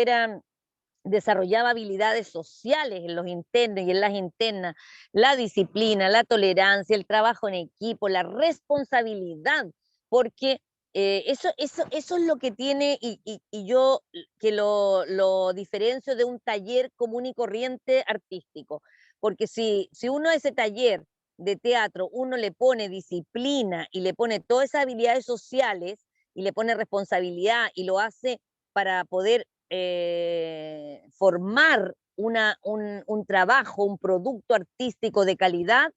desarrollaba habilidades sociales en los internos y en las internas, la disciplina, la tolerancia, el trabajo en equipo, la responsabilidad, porque eso es lo que tiene, y yo que lo diferencio de un taller común y corriente artístico, porque si uno a ese taller de teatro, uno le pone disciplina y le pone todas esas habilidades sociales y le pone responsabilidad y lo hace para poder formar un trabajo, un producto artístico de calidad,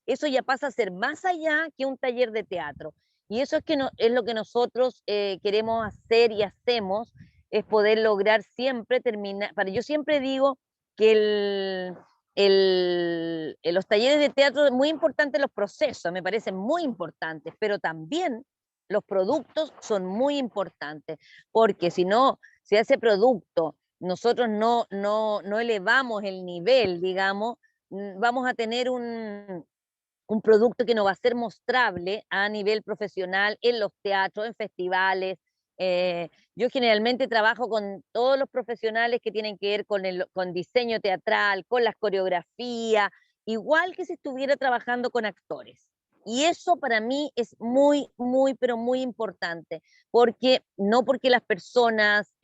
eso ya pasa a ser más allá que un taller de teatro. Y eso es lo que nosotros queremos hacer y hacemos, es poder lograr siempre terminar. Yo siempre digo que los talleres de teatro es muy importante, los procesos me parecen muy importantes, pero también los productos son muy importantes, porque si no, si a ese producto nosotros no elevamos el nivel, digamos, vamos a tener un producto que no va a ser mostrable a nivel profesional en los teatros, en festivales. Yo generalmente trabajo con todos los profesionales que tienen que ver con diseño teatral, con las coreografías, igual que si estuviera trabajando con actores. Y eso para mí es muy, muy, pero muy importante, porque no porque las personas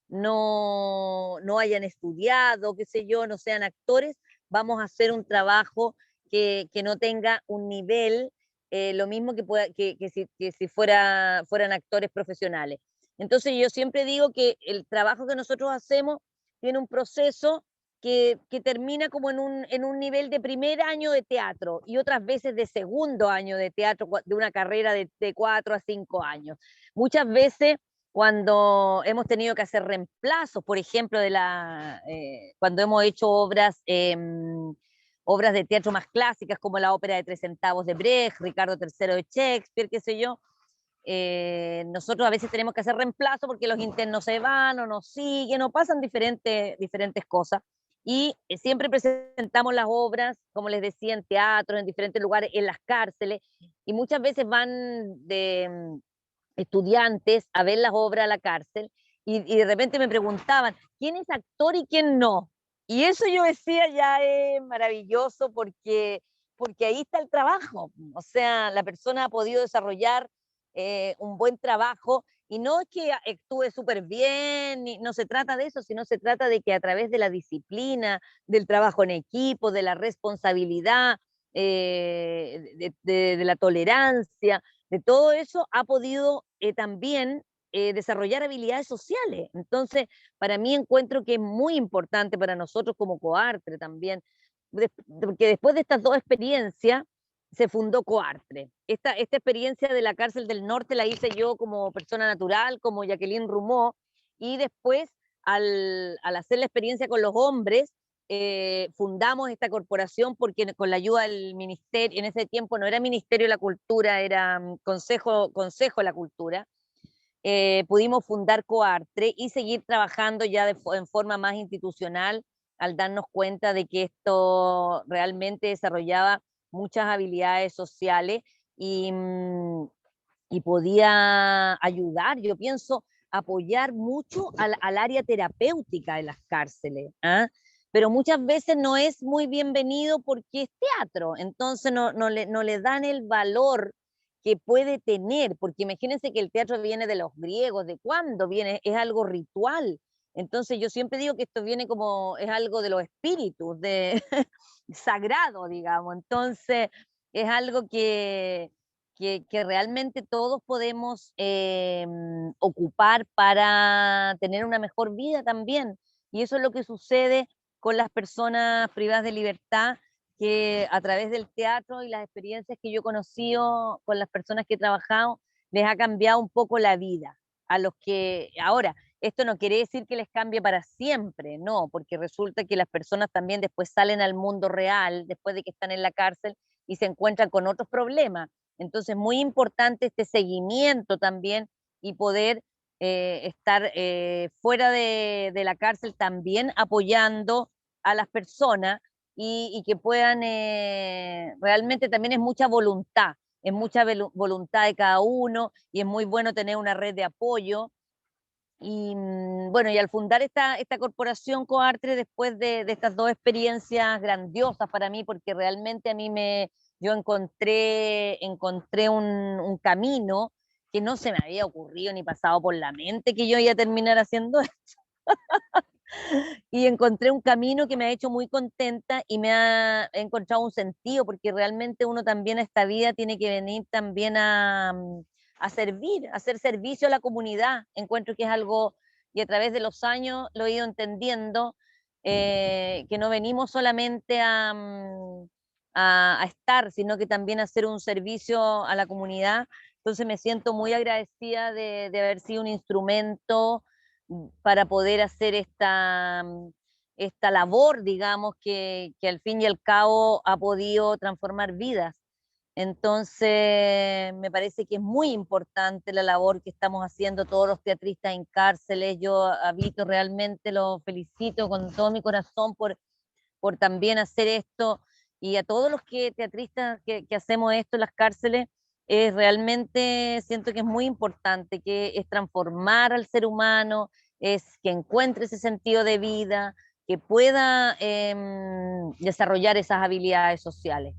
no hayan estudiado, qué sé yo, no sean actores, vamos a hacer un trabajo que no tenga un nivel, lo mismo que si fueran actores profesionales. Entonces yo siempre digo que el trabajo que nosotros hacemos tiene un proceso que termina como en un nivel de primer año de teatro y otras veces de segundo año de teatro, de una carrera de 4 a 5 años. Muchas veces cuando hemos tenido que hacer reemplazos, por ejemplo, cuando hemos hecho obras de teatro más clásicas como la ópera de 3 centavos de Brecht, Ricardo III de Shakespeare, qué sé yo, nosotros a veces tenemos que hacer reemplazo porque los internos se van o nos siguen o pasan diferentes cosas. Y siempre presentamos las obras, como les decía, en teatros, en diferentes lugares, en las cárceles, y muchas veces van de estudiantes a ver las obras a la cárcel, y de repente me preguntaban, ¿quién es actor y quién no? Y eso yo decía ya es maravilloso porque ahí está el trabajo. O sea, la persona ha podido desarrollar un buen trabajo y no es que actúe súper bien, no se trata de eso, sino se trata de que a través de la disciplina, del trabajo en equipo, de la responsabilidad, de la tolerancia, de todo eso ha podido también desarrollar habilidades sociales. Entonces, para mí encuentro que es muy importante para nosotros como Coartre también, porque después de estas dos experiencias se fundó Coartre. Esta experiencia de la cárcel del norte la hice yo como persona natural, como Jacqueline Rumó, y después al hacer la experiencia con los hombres, fundamos esta corporación porque con la ayuda del ministerio, en ese tiempo no era Ministerio de la Cultura, era Consejo de la Cultura, pudimos fundar Coartre y seguir trabajando ya en forma más institucional al darnos cuenta de que esto realmente desarrollaba muchas habilidades sociales y podía ayudar, yo pienso, apoyar mucho al área terapéutica de las cárceles, ¿ah? Pero muchas veces no es muy bienvenido porque es teatro, entonces no le dan el valor que puede tener, porque imagínense que el teatro viene de los griegos, ¿de cuándo viene? Es algo ritual. Entonces yo siempre digo que esto viene como, es algo de los espíritus, de sagrado, digamos. Entonces es algo que realmente todos podemos ocupar para tener una mejor vida también. Y eso es lo que sucede con las personas privadas de libertad, que a través del teatro y las experiencias que yo he conocido con las personas que he trabajado, les ha cambiado un poco la vida. A los que, ahora, esto no quiere decir que les cambie para siempre, no, porque resulta que las personas también después salen al mundo real, después de que están en la cárcel, y se encuentran con otros problemas. Entonces, muy importante este seguimiento también y poder estar fuera de la cárcel también apoyando a las personas y que puedan, realmente también es mucha voluntad de cada uno y es muy bueno tener una red de apoyo. Y bueno, y al fundar esta corporación Coartre, después de estas dos experiencias grandiosas para mí, porque realmente yo encontré un camino que no se me había ocurrido ni pasado por la mente que yo iba a terminar haciendo esto. Y encontré un camino que me ha hecho muy contenta y he encontrado un sentido, porque realmente uno también a esta vida tiene que venir también a servir, a hacer servicio a la comunidad. Encuentro que es algo, y a través de los años lo he ido entendiendo, que no venimos solamente a estar, sino que también a hacer un servicio a la comunidad. Entonces me siento muy agradecida de haber sido un instrumento para poder hacer esta labor, digamos, que al fin y al cabo ha podido transformar vidas. Entonces, me parece que es muy importante la labor que estamos haciendo todos los teatristas en cárceles. Yo a Vito realmente lo felicito con todo mi corazón por también hacer esto, y a todos los teatristas que hacemos esto en las cárceles. Realmente siento que es muy importante, que es transformar al ser humano, es que encuentre ese sentido de vida, que pueda desarrollar esas habilidades sociales.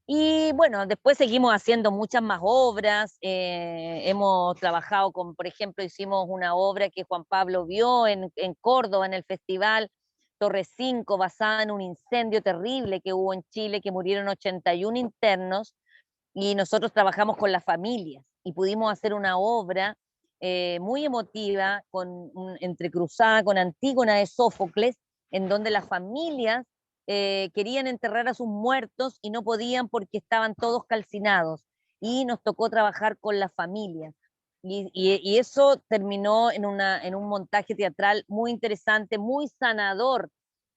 Y bueno, después seguimos haciendo muchas más obras. Hemos trabajado con, por ejemplo, hicimos una obra que Juan Pablo vio en Córdoba, en el festival Torre 5, basada en un incendio terrible que hubo en Chile, que murieron 81 internos, y nosotros trabajamos con las familias y pudimos hacer una obra muy emotiva, entrecruzada con Antígona de Sófocles, en donde las familias querían enterrar a sus muertos y no podían porque estaban todos calcinados, y nos tocó trabajar con las familias. Y eso terminó en un montaje teatral muy interesante, muy sanador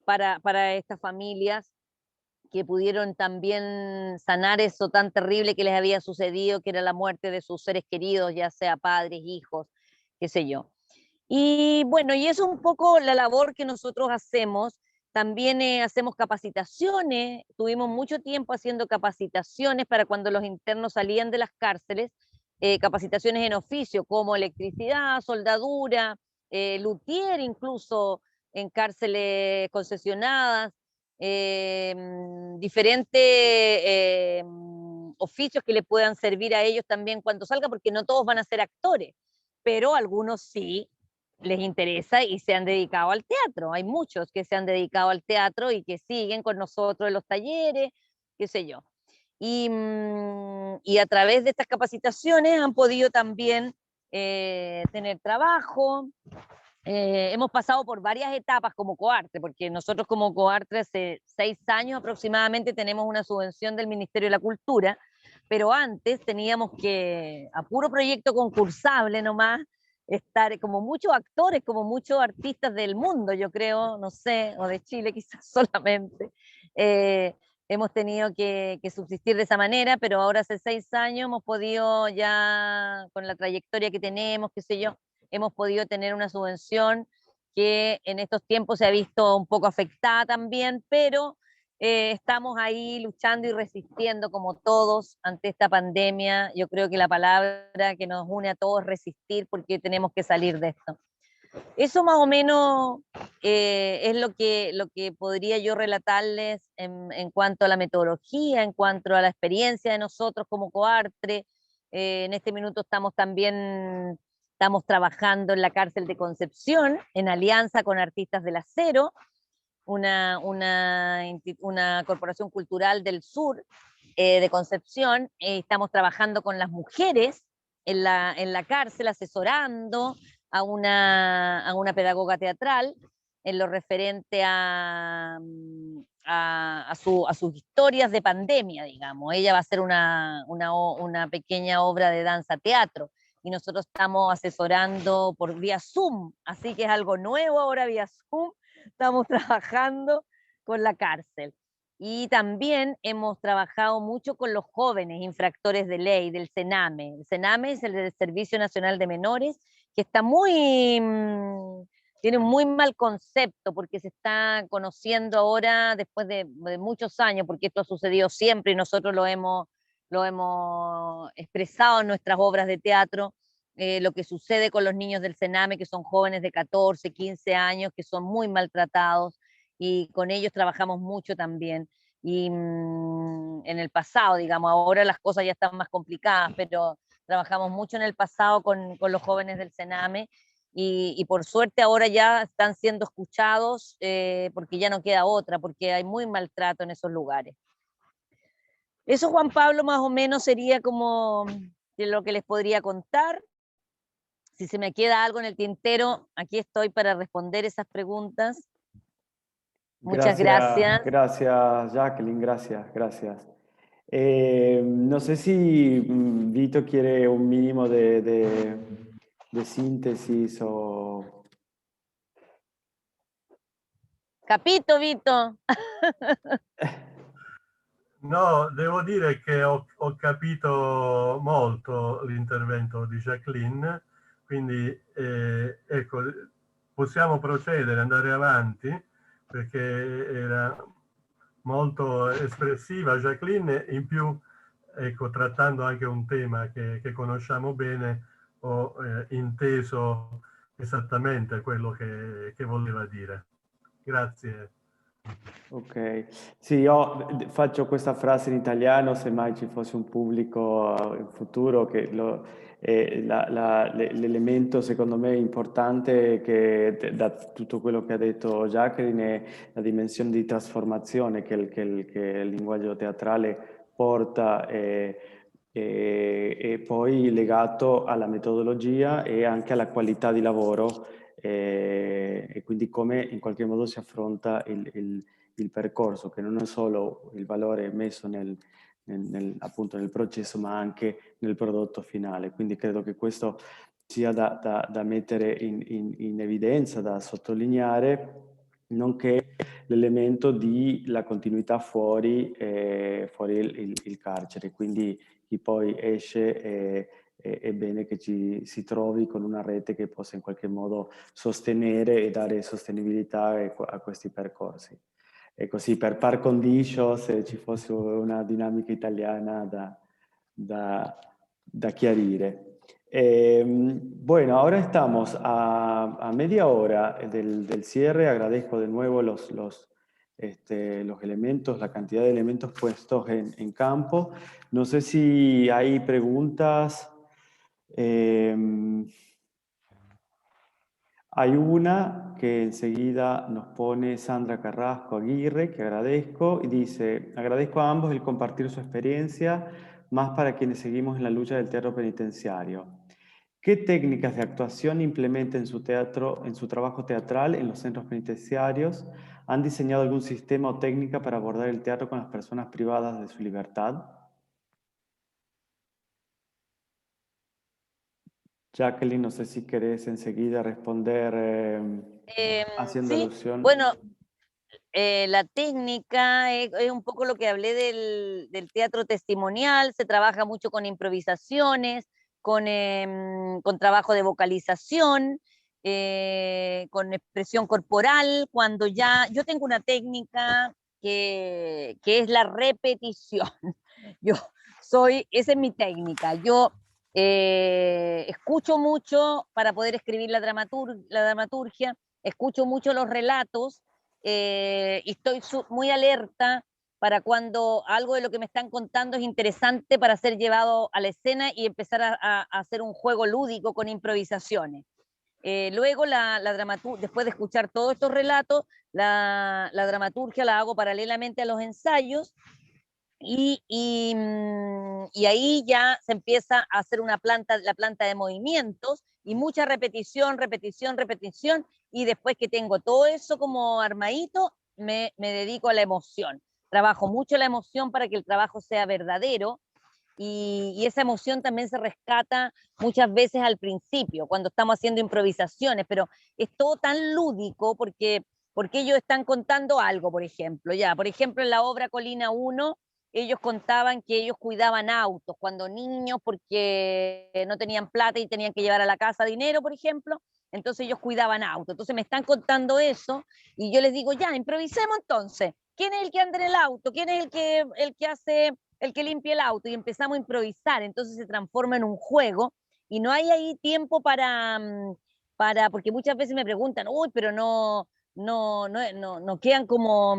para estas familias, que pudieron también sanar eso tan terrible que les había sucedido, que era la muerte de sus seres queridos, ya sea padres, hijos, qué sé yo. Y bueno, y eso es un poco la labor que nosotros hacemos. También hacemos capacitaciones, tuvimos mucho tiempo haciendo capacitaciones para cuando los internos salían de las cárceles, capacitaciones en oficio como electricidad, soldadura, luthier incluso en cárceles concesionadas, diferentes oficios que le puedan servir a ellos también cuando salgan, porque no todos van a ser actores, pero algunos sí les interesa y se han dedicado al teatro. Hay muchos que se han dedicado al teatro y que siguen con nosotros en los talleres, qué sé yo. Y a través de estas capacitaciones han podido también tener trabajo. Hemos pasado por varias etapas como Coarte, porque nosotros como Coarte hace 6 años aproximadamente tenemos una subvención del Ministerio de la Cultura, pero antes teníamos que, a puro proyecto concursable nomás, estar como muchos actores, como muchos artistas del mundo, yo creo, no sé, o de Chile quizás solamente, hemos tenido que subsistir de esa manera, pero ahora hace 6 años hemos podido ya, con la trayectoria que tenemos, qué sé yo, hemos podido tener una subvención que en estos tiempos se ha visto un poco afectada también, pero estamos ahí luchando y resistiendo como todos ante esta pandemia. Yo creo que la palabra que nos une a todos es resistir, porque tenemos que salir de esto. Eso más o menos es lo que podría yo relatarles en cuanto a la metodología, en cuanto a la experiencia de nosotros como Coartre. En este minuto estamos trabajando en la cárcel de Concepción, en alianza con Artistas del Acero, una corporación cultural del sur de Concepción. Estamos trabajando con las mujeres en la cárcel, asesorando a una pedagoga teatral en lo referente a sus historias de pandemia, digamos. Ella va a hacer una pequeña obra de danza teatro, y nosotros estamos asesorando por vía Zoom, así que es algo nuevo ahora vía Zoom. Estamos trabajando con la cárcel. Y también hemos trabajado mucho con los jóvenes infractores de ley del CENAME. El CENAME es el del Servicio Nacional de Menores, que está tiene un muy mal concepto, porque se está conociendo ahora después de muchos años, porque esto ha sucedido siempre y nosotros lo hemos expresado en nuestras obras de teatro. Lo que sucede con los niños del CENAME, que son jóvenes de 14, 15 años, que son muy maltratados, y con ellos trabajamos mucho también. Y en el pasado, digamos, ahora las cosas ya están más complicadas, pero trabajamos mucho en el pasado con los jóvenes del CENAME, y por suerte ahora ya están siendo escuchados, porque ya no queda otra, porque hay muy maltrato en esos lugares. Eso, Juan Pablo, más o menos sería como de lo que les podría contar. Si se me queda algo en el tintero, aquí estoy para responder esas preguntas. Muchas gracias. Gracias, Jacqueline, gracias. No sé si Vito quiere un mínimo de síntesis o... Capito, Vito? No, devo dire che ho capito molto l'intervento di Jacqueline, quindi ecco, possiamo procedere, andare avanti, perché era molto espressiva Jacqueline, in più, ecco, trattando anche un tema che conosciamo bene, ho inteso esattamente quello che voleva dire. Grazie. Ok, sì, io faccio questa frase in italiano se mai ci fosse un pubblico in futuro che l'elemento secondo me importante che da tutto quello che ha detto Jacqueline è la dimensione di trasformazione che il linguaggio teatrale porta e poi legato alla metodologia e anche alla qualità di lavoro e quindi come in qualche modo si affronta il percorso, che non è solo il valore messo appunto nel processo, ma anche nel prodotto finale. Quindi credo che questo sia da mettere in evidenza, da sottolineare, nonché l'elemento di la continuità fuori il carcere. Quindi chi poi esce è bene che si trovi con una rete che possa in qualche modo sostenere e dare sostenibilità a questi percorsi. E così per par condicio, se ci fosse una dinamica italiana da chiarire. Bueno, ahora estamos a media hora del cierre. Agradezco de nuevo los elementos, la cantidad de elementos puestos en campo. No sé si hay preguntas. Hay una que enseguida nos pone Sandra Carrasco Aguirre, que agradezco, y dice: agradezco a ambos el compartir su experiencia, más para quienes seguimos en la lucha del teatro penitenciario. ¿Qué técnicas de actuación implementa en su trabajo teatral en los centros penitenciarios? ¿Han diseñado algún sistema o técnica para abordar el teatro con las personas privadas de su libertad? Jacqueline, no sé si querés enseguida responder haciendo Sí, alusión. bueno, la técnica es un poco lo que hablé del teatro testimonial. Se trabaja mucho con improvisaciones, con trabajo de vocalización, con expresión corporal. Cuando ya, yo tengo una técnica que es la repetición. Esa es mi técnica. Yo escucho mucho para poder escribir la dramaturgia, escucho mucho los relatos, y estoy muy alerta para cuando algo de lo que me están contando es interesante para ser llevado a la escena y empezar a hacer un juego lúdico con improvisaciones. Luego, después de escuchar todos estos relatos, la dramaturgia la hago paralelamente a los ensayos y ahí ya se empieza a hacer la planta de movimientos y mucha repetición, repetición, repetición, y después que tengo todo eso como armadito, me dedico a la emoción. Trabajo mucho la emoción para que el trabajo sea verdadero, y esa emoción también se rescata muchas veces al principio, cuando estamos haciendo improvisaciones, pero es todo tan lúdico porque ellos están contando algo, por ejemplo. Por ejemplo, en la obra Colina 1, ellos contaban que ellos cuidaban autos cuando niños porque no tenían plata y tenían que llevar a la casa dinero, por ejemplo. Entonces ellos cuidaban autos. Entonces me están contando eso y yo les digo, ya, improvisemos entonces. ¿Quién es el que anda en el auto? ¿Quién es el que limpia el auto? Y empezamos a improvisar. Entonces se transforma en un juego y no hay ahí tiempo porque muchas veces me preguntan, uy, pero no quedan como,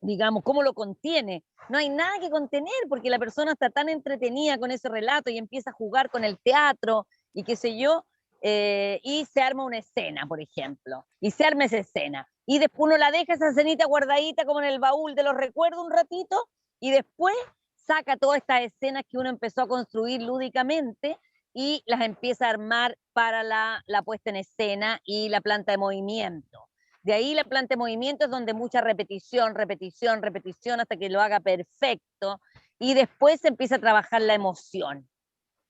digamos, ¿cómo lo contiene? No hay nada que contener porque la persona está tan entretenida con ese relato y empieza a jugar con el teatro y qué sé yo, y se arma una escena, por ejemplo, y se arma esa escena. Y después uno la deja esa escenita guardadita como en el baúl de los recuerdos un ratito y después saca todas estas escenas que uno empezó a construir lúdicamente y las empieza a armar para la puesta en escena y la planta de movimiento. De ahí la planta de movimiento es donde mucha repetición, repetición, repetición hasta que lo haga perfecto y después se empieza a trabajar la emoción.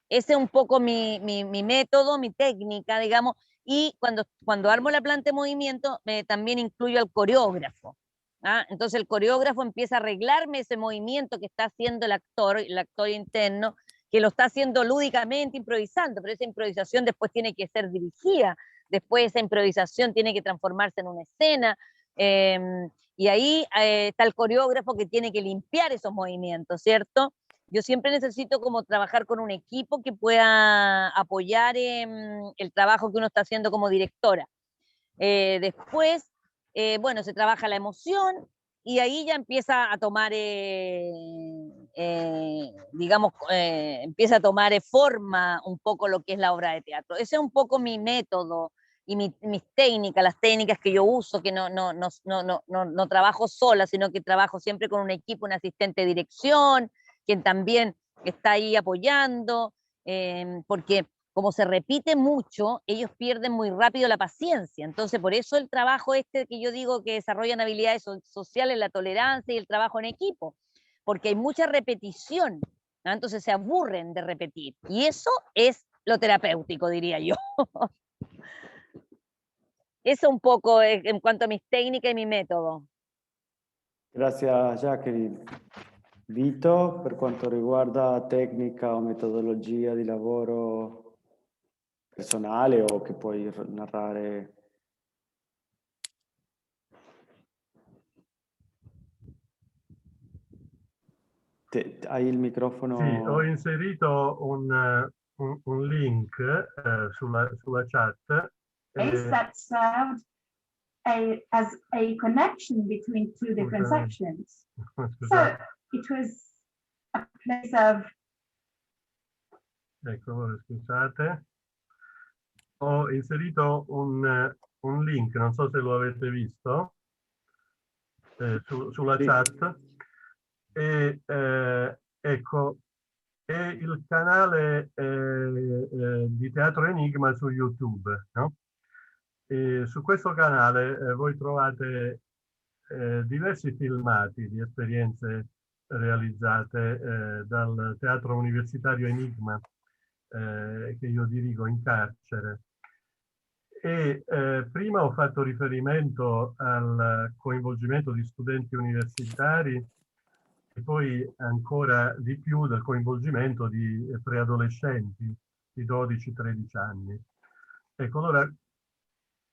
Ese es un poco mi método, mi técnica, digamos, Y cuando armo la planta de movimiento, también incluyo al coreógrafo. ¿Ah? Entonces el coreógrafo empieza a arreglarme ese movimiento que está haciendo el actor interno, que lo está haciendo lúdicamente, improvisando, pero esa improvisación después tiene que ser dirigida, después esa improvisación tiene que transformarse en una escena, y ahí está el coreógrafo que tiene que limpiar esos movimientos, ¿cierto? Yo siempre necesito como trabajar con un equipo que pueda apoyar el trabajo que uno está haciendo como directora. Después, bueno, se trabaja la emoción y ahí ya empieza a tomar, digamos, empieza a tomar forma un poco lo que es la obra de teatro. Ese es un poco mi método y mis técnicas, las técnicas que yo uso, que no trabajo sola, sino que trabajo siempre con un equipo, un asistente de dirección, quien también está ahí apoyando, porque como se repite mucho, ellos pierden muy rápido la paciencia. Entonces, por eso el trabajo que yo digo que desarrollan habilidades sociales, la tolerancia y el trabajo en equipo, porque hay mucha repetición, ¿no? Entonces se aburren de repetir. Y eso es lo terapéutico, diría yo. Eso un poco en cuanto a mis técnicas y mi método. Grazie Jacqueline. Vito, per quanto riguarda tecnica o metodologia di lavoro personale o che puoi narrare. Hai il microfono? Sì, ho inserito un link sulla chat. That served as a connection between two different sections. So it was a place of... Ecco, scusate. Ho inserito un link, non so se lo avete visto, sulla chat. E ecco, è il canale di Teatro Enigma su YouTube, no? E su questo canale voi trovate diversi filmati di esperienze realizzate dal Teatro Universitario Enigma che io dirigo in carcere. E prima ho fatto riferimento al coinvolgimento di studenti universitari e poi ancora di più del coinvolgimento di preadolescenti di 12-13 anni. Ecco, allora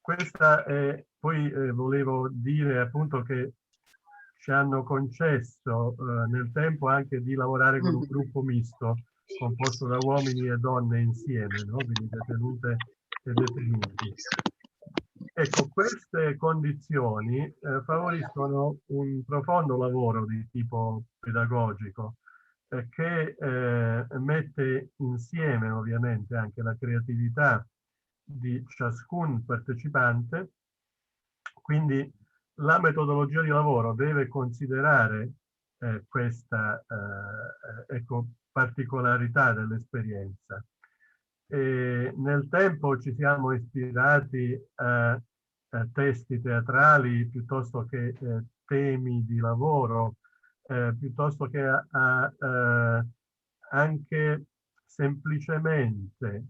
questa è, poi volevo dire appunto che ci hanno concesso nel tempo anche di lavorare con un gruppo misto composto da uomini e donne insieme, no? Quindi detenute e detenuti. Ecco, queste condizioni favoriscono un profondo lavoro di tipo pedagogico che mette insieme ovviamente anche la creatività di ciascun partecipante, quindi la metodologia di lavoro deve considerare questa ecco, particolarità dell'esperienza. Nel tempo ci siamo ispirati a testi teatrali piuttosto che temi di lavoro, piuttosto che anche semplicemente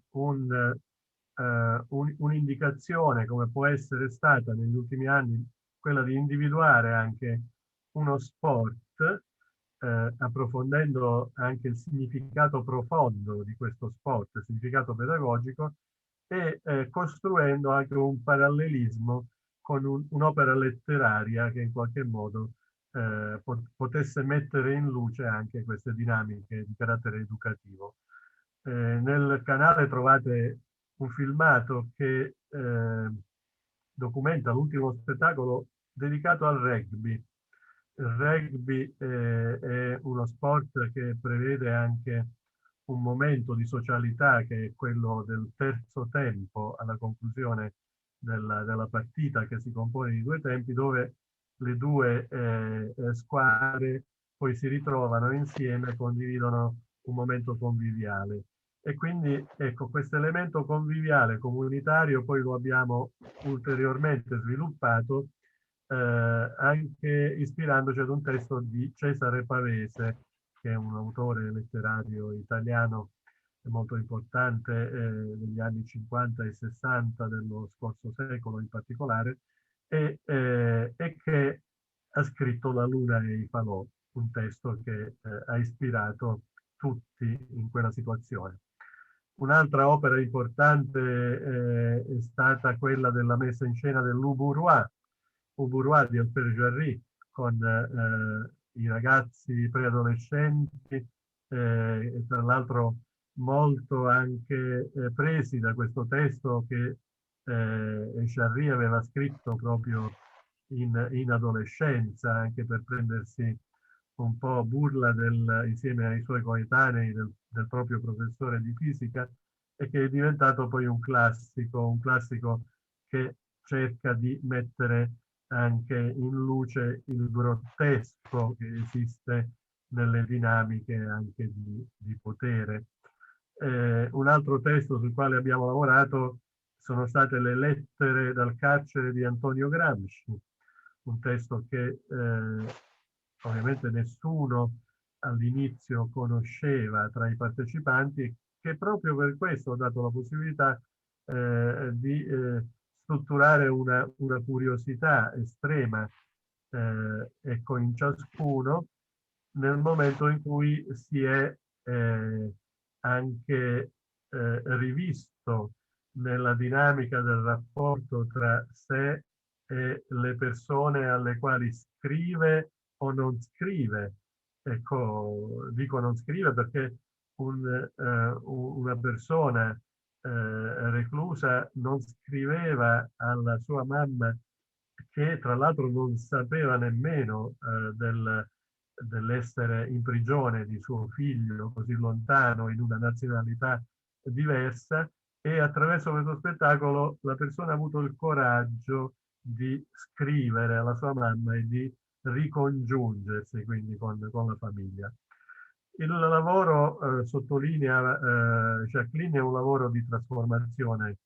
un'indicazione come può essere stata negli ultimi anni quella di individuare anche uno sport, approfondendo anche il significato profondo di questo sport, il significato pedagogico, e costruendo anche un parallelismo con un'opera letteraria che in qualche modo potesse mettere in luce anche queste dinamiche di carattere educativo. Nel canale trovate un filmato che documenta l'ultimo spettacolo dedicato al rugby. Il rugby è uno sport che prevede anche un momento di socialità che è quello del terzo tempo alla conclusione della partita, che si compone di due tempi, dove le due squadre poi si ritrovano insieme e condividono un momento conviviale. E quindi ecco, questo elemento conviviale comunitario poi lo abbiamo ulteriormente sviluppato anche ispirandoci ad un testo di Cesare Pavese, che è un autore letterario italiano molto importante degli anni 50 e 60 dello scorso secolo in particolare, e che ha scritto La Luna e i falò, un testo che ha ispirato tutti in quella situazione. Un'altra opera importante è stata quella della messa in scena dell'Ubu-Roi di Alper Jarry, con i ragazzi preadolescenti, e tra l'altro molto anche presi da questo testo che Jarry aveva scritto proprio in adolescenza, anche per prendersi un po' burla insieme ai suoi coetanei del proprio professore di fisica, e che è diventato poi un classico che cerca di mettere anche in luce il grottesco che esiste nelle dinamiche anche di potere. Un altro testo sul quale abbiamo lavorato sono state le lettere dal carcere di Antonio Gramsci, un testo che ovviamente nessuno all'inizio conosceva tra i partecipanti, che proprio per questo ha dato la possibilità di strutturare una curiosità estrema, ecco, in ciascuno, nel momento in cui si è anche rivisto nella dinamica del rapporto tra sé e le persone alle quali scrive o non scrive. Ecco, dico non scrive perché una persona reclusa non scriveva alla sua mamma, che tra l'altro non sapeva nemmeno dell'essere in prigione di suo figlio così lontano in una nazionalità diversa, e attraverso questo spettacolo la persona ha avuto il coraggio di scrivere alla sua mamma e di ricongiungersi quindi con la famiglia. Il lavoro, sottolinea Jacqueline, è un lavoro di trasformazione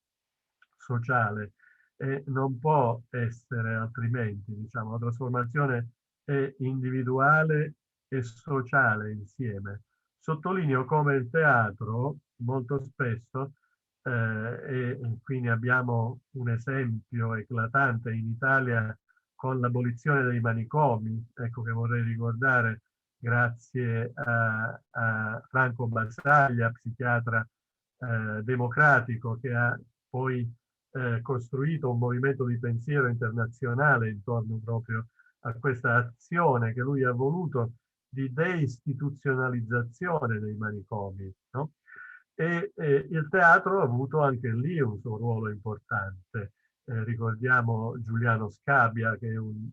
sociale e non può essere altrimenti. Diciamo, la trasformazione è individuale e sociale insieme. Sottolineo come il teatro molto spesso, e quindi abbiamo un esempio eclatante in Italia con l'abolizione dei manicomi, ecco, che vorrei ricordare, grazie a Franco Basaglia, psichiatra democratico, che ha poi costruito un movimento di pensiero internazionale intorno proprio a questa azione che lui ha voluto di deistituzionalizzazione dei manicomi, no? E il teatro ha avuto anche lì un suo ruolo importante. Ricordiamo Giuliano Scabbia, che è un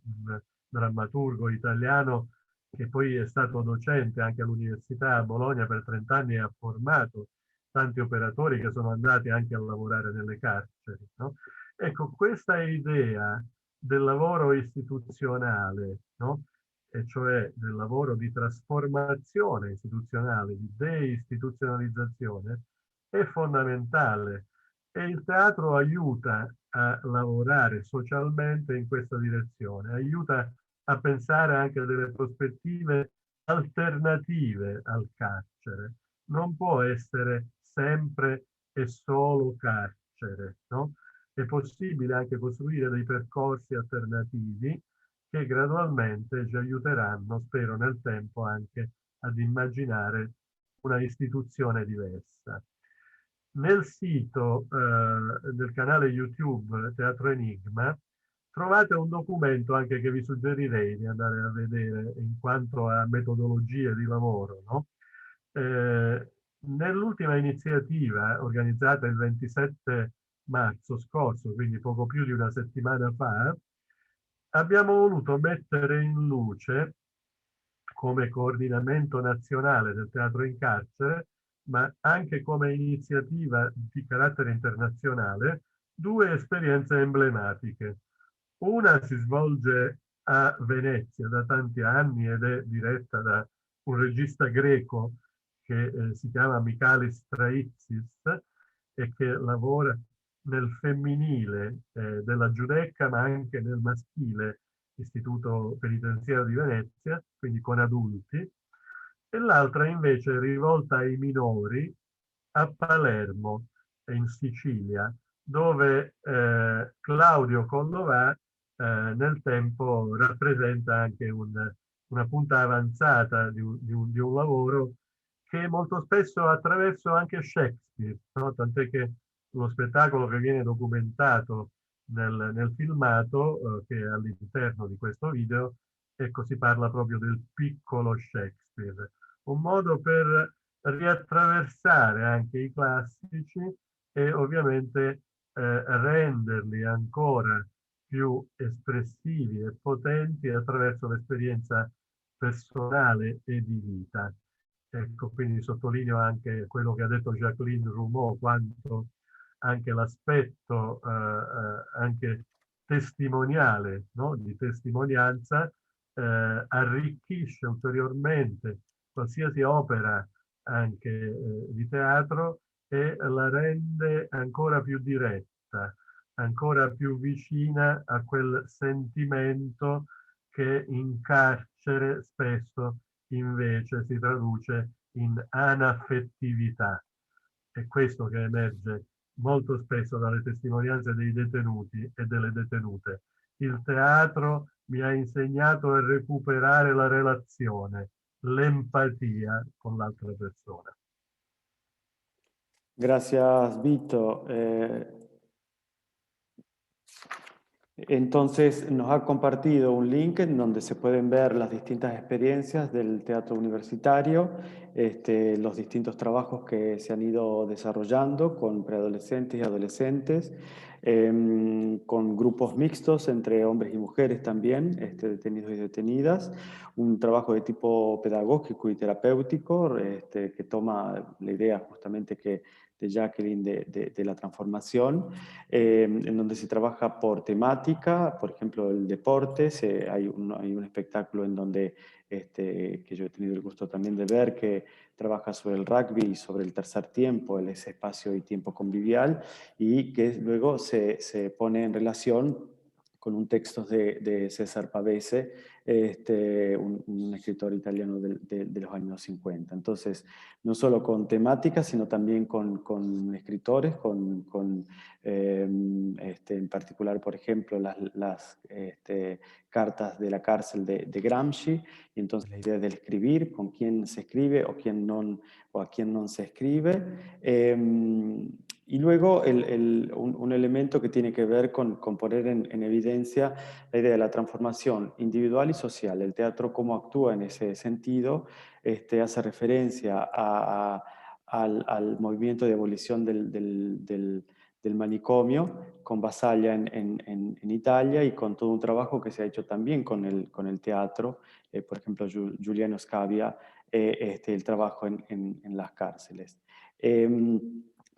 drammaturgo italiano che poi è stato docente anche all'Università a Bologna per 30 anni e ha formato tanti operatori che sono andati anche a lavorare nelle carceri, no? Ecco, questa idea del lavoro istituzionale, no? E cioè del lavoro di trasformazione istituzionale, di deistituzionalizzazione, è fondamentale, e il teatro aiuta a lavorare socialmente in questa direzione, aiuta a pensare anche a delle prospettive alternative al carcere. Non può essere sempre e solo carcere, no? È possibile anche costruire dei percorsi alternativi che gradualmente ci aiuteranno, spero nel tempo, anche ad immaginare una istituzione diversa. Nel sito del canale YouTube Teatro Enigma trovate un documento anche che vi suggerirei di andare a vedere in quanto a metodologie di lavoro, no? Nell'ultima iniziativa organizzata il 27 marzo scorso, quindi poco più di una settimana fa, abbiamo voluto mettere in luce, come coordinamento nazionale del teatro in carcere, ma anche come iniziativa di carattere internazionale, due esperienze emblematiche. Una si svolge a Venezia da tanti anni ed è diretta da un regista greco che si chiama Michalis Traitsis e che lavora nel femminile della Giudecca, ma anche nel maschile Istituto Penitenziario di Venezia, quindi con adulti, e l'altra invece è rivolta ai minori, a Palermo, in Sicilia, dove Claudio Collovà nel tempo rappresenta anche una punta avanzata di un lavoro che molto spesso attraverso anche Shakespeare, no? Tant'è che lo spettacolo che viene documentato nel filmato che è all'interno di questo video, ecco, si parla proprio del piccolo Shakespeare, un modo per riattraversare anche i classici e ovviamente renderli ancora più espressivi e potenti attraverso l'esperienza personale e di vita. Ecco, quindi sottolineo anche quello che ha detto Jacqueline Roumeau, quanto anche l'aspetto anche testimoniale, no? Di testimonianza arricchisce ulteriormente qualsiasi opera anche di teatro e la rende ancora più diretta, ancora più vicina a quel sentimento che in carcere spesso invece si traduce in anaffettività. È questo che emerge molto spesso dalle testimonianze dei detenuti e delle detenute. Il teatro mi ha insegnato a recuperare la relazione, l'empatia con l'altra persona. Gracias, Vito. Entonces nos ha compartido un link en donde se pueden ver las distintas experiencias del teatro universitario, los distintos trabajos que se han ido desarrollando con preadolescentes y adolescentes, con grupos mixtos entre hombres y mujeres también, detenidos y detenidas, un trabajo de tipo pedagógico y terapéutico que toma la idea justamente de Jacqueline de la transformación, en donde se trabaja por temática, por ejemplo, el deporte. Hay un espectáculo en donde, que yo he tenido el gusto también de ver, que trabaja sobre el rugby y sobre el tercer tiempo, ese espacio y tiempo convivial, y que luego se pone en relación con un texto de César Pavese, un escritor italiano de los años 50. Entonces, no solo con temáticas, sino también con escritores, en particular, por ejemplo, las cartas de la cárcel de Gramsci, y entonces la idea del escribir, con quién se escribe o a quién no se escribe. Y luego un elemento que tiene que ver con poner en evidencia la idea de la transformación individual y social. El teatro, cómo actúa en ese sentido, hace referencia al movimiento de abolición del manicomio con Basaglia en Italia, y con todo un trabajo que se ha hecho también con el teatro, por ejemplo, Giuliano Scabbia, el trabajo en las cárceles.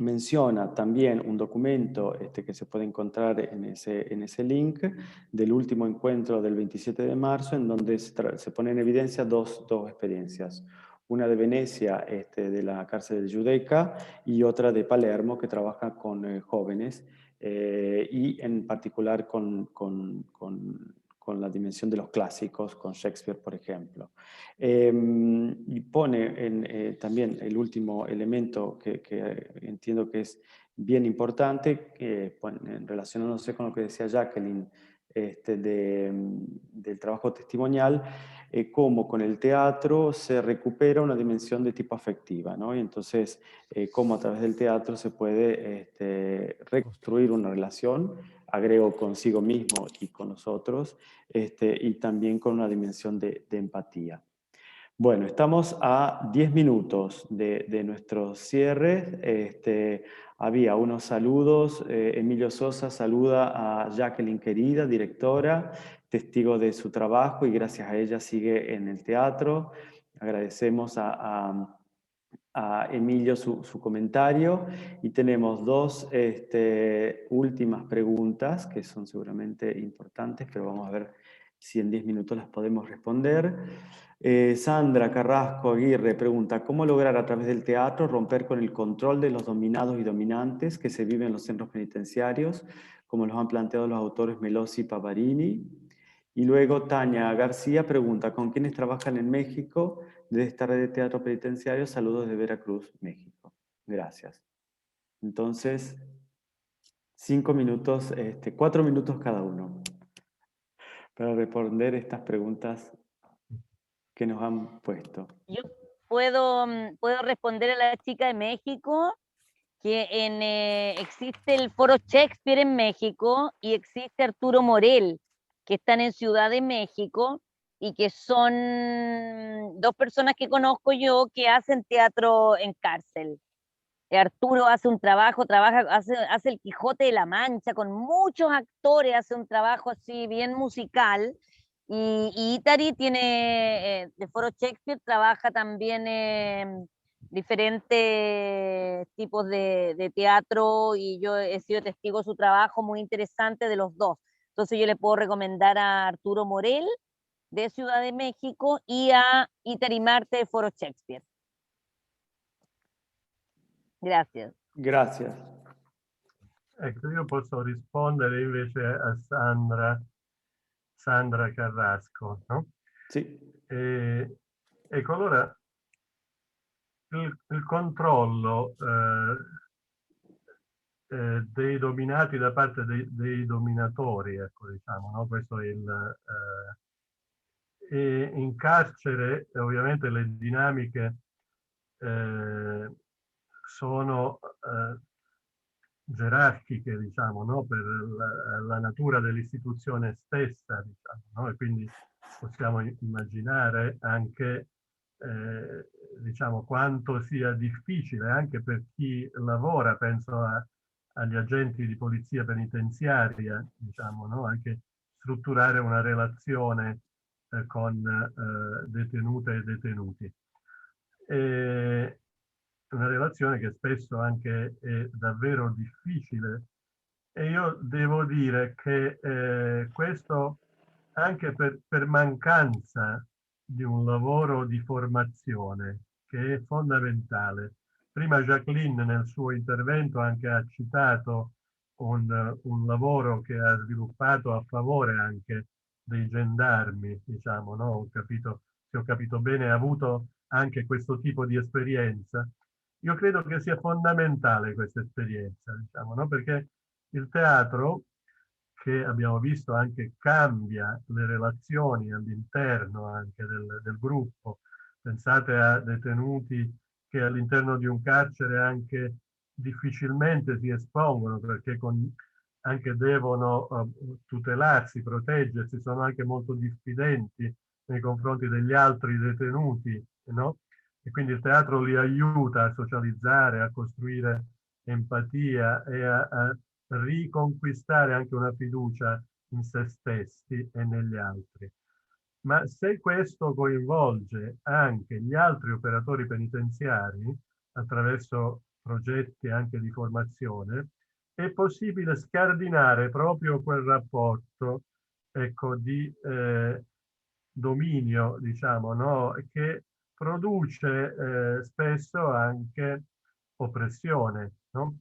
Menciona también un documento que se puede encontrar en ese link del último encuentro del 27 de marzo, en donde se pone en evidencia dos experiencias. Una de Venecia, de la cárcel de Giudecca, y otra de Palermo, que trabaja con jóvenes, y en particular con la dimensión de los clásicos, con Shakespeare, por ejemplo. Y pone también el último elemento que entiendo que es bien importante, relacionándose con lo que decía Jacqueline, del trabajo testimonial, cómo con el teatro se recupera una dimensión de tipo afectiva, ¿no? Y entonces, cómo a través del teatro se puede reconstruir una relación, agrego, consigo mismo y con nosotros, y también con una dimensión de empatía. Bueno, estamos a 10 minutos de nuestro cierre. Había unos saludos. Emilio Sosa saluda a Jacqueline querida, directora, testigo de su trabajo, y gracias a ella sigue en el teatro. Agradecemos a Emilio su comentario, y tenemos dos últimas preguntas que son seguramente importantes, pero vamos a ver si en 10 minutos las podemos responder. Sandra Carrasco Aguirre pregunta: ¿cómo lograr a través del teatro romper con el control de los dominados y dominantes que se viven en los centros penitenciarios, como los han planteado los autores Melosi y Pavarini? Y luego Tania García pregunta: ¿con quiénes trabajan en México de esta red de teatro penitenciario? Saludos de Veracruz, México. Gracias. Entonces, 5 minutos, 4 minutos cada uno para responder estas preguntas que nos han puesto. Yo puedo responder a la chica de México que existe el Foro Shakespeare en México y existe Arturo Morel, que están en Ciudad de México y que son dos personas que conozco yo que hacen teatro en cárcel. Arturo hace un trabajo, hace el Quijote de la Mancha con muchos actores, hace un trabajo así bien musical. Y Itari tiene, de Foro Shakespeare, trabaja también diferentes tipos de teatro y yo he sido testigo de su trabajo muy interesante de los dos. Entonces yo le puedo recomendar a Arturo Morel de Ciudad de México y a Itari Marte de Foro Shakespeare. Gracias. Gracias. Ecco, io posso rispondere invece a Sandra Carrasco, no? Sì. Ecco, allora il controllo dei dominati da parte dei dominatori, ecco, diciamo, no? Questo è e in carcere ovviamente le dinamiche sono gerarchiche, diciamo, no? Per la natura dell'istituzione stessa, diciamo, no? E quindi possiamo immaginare anche, diciamo, quanto sia difficile anche per chi lavora, penso agli agenti di polizia penitenziaria, diciamo, no? Anche strutturare una relazione con detenute e detenuti. Una relazione che spesso anche è davvero difficile e io devo dire che questo anche per mancanza di un lavoro di formazione che è fondamentale. Prima Jacqueline nel suo intervento anche ha citato un lavoro che ha sviluppato a favore anche dei gendarmi, diciamo, no? Ho capito, se ho capito bene, ha avuto anche questo tipo di esperienza. Io credo che sia fondamentale questa esperienza, diciamo, no? Perché il teatro, che abbiamo visto anche cambia le relazioni all'interno anche del gruppo. Pensate a detenuti che all'interno di un carcere anche difficilmente si espongono perché anche devono tutelarsi, proteggersi, sono anche molto diffidenti nei confronti degli altri detenuti, no? E quindi il teatro li aiuta a socializzare, a costruire empatia e a riconquistare anche una fiducia in se stessi e negli altri. Ma se questo coinvolge anche gli altri operatori penitenziari, attraverso progetti anche di formazione, è possibile scardinare proprio quel rapporto, ecco, di dominio, diciamo, no? Che produce spesso anche oppressione, no?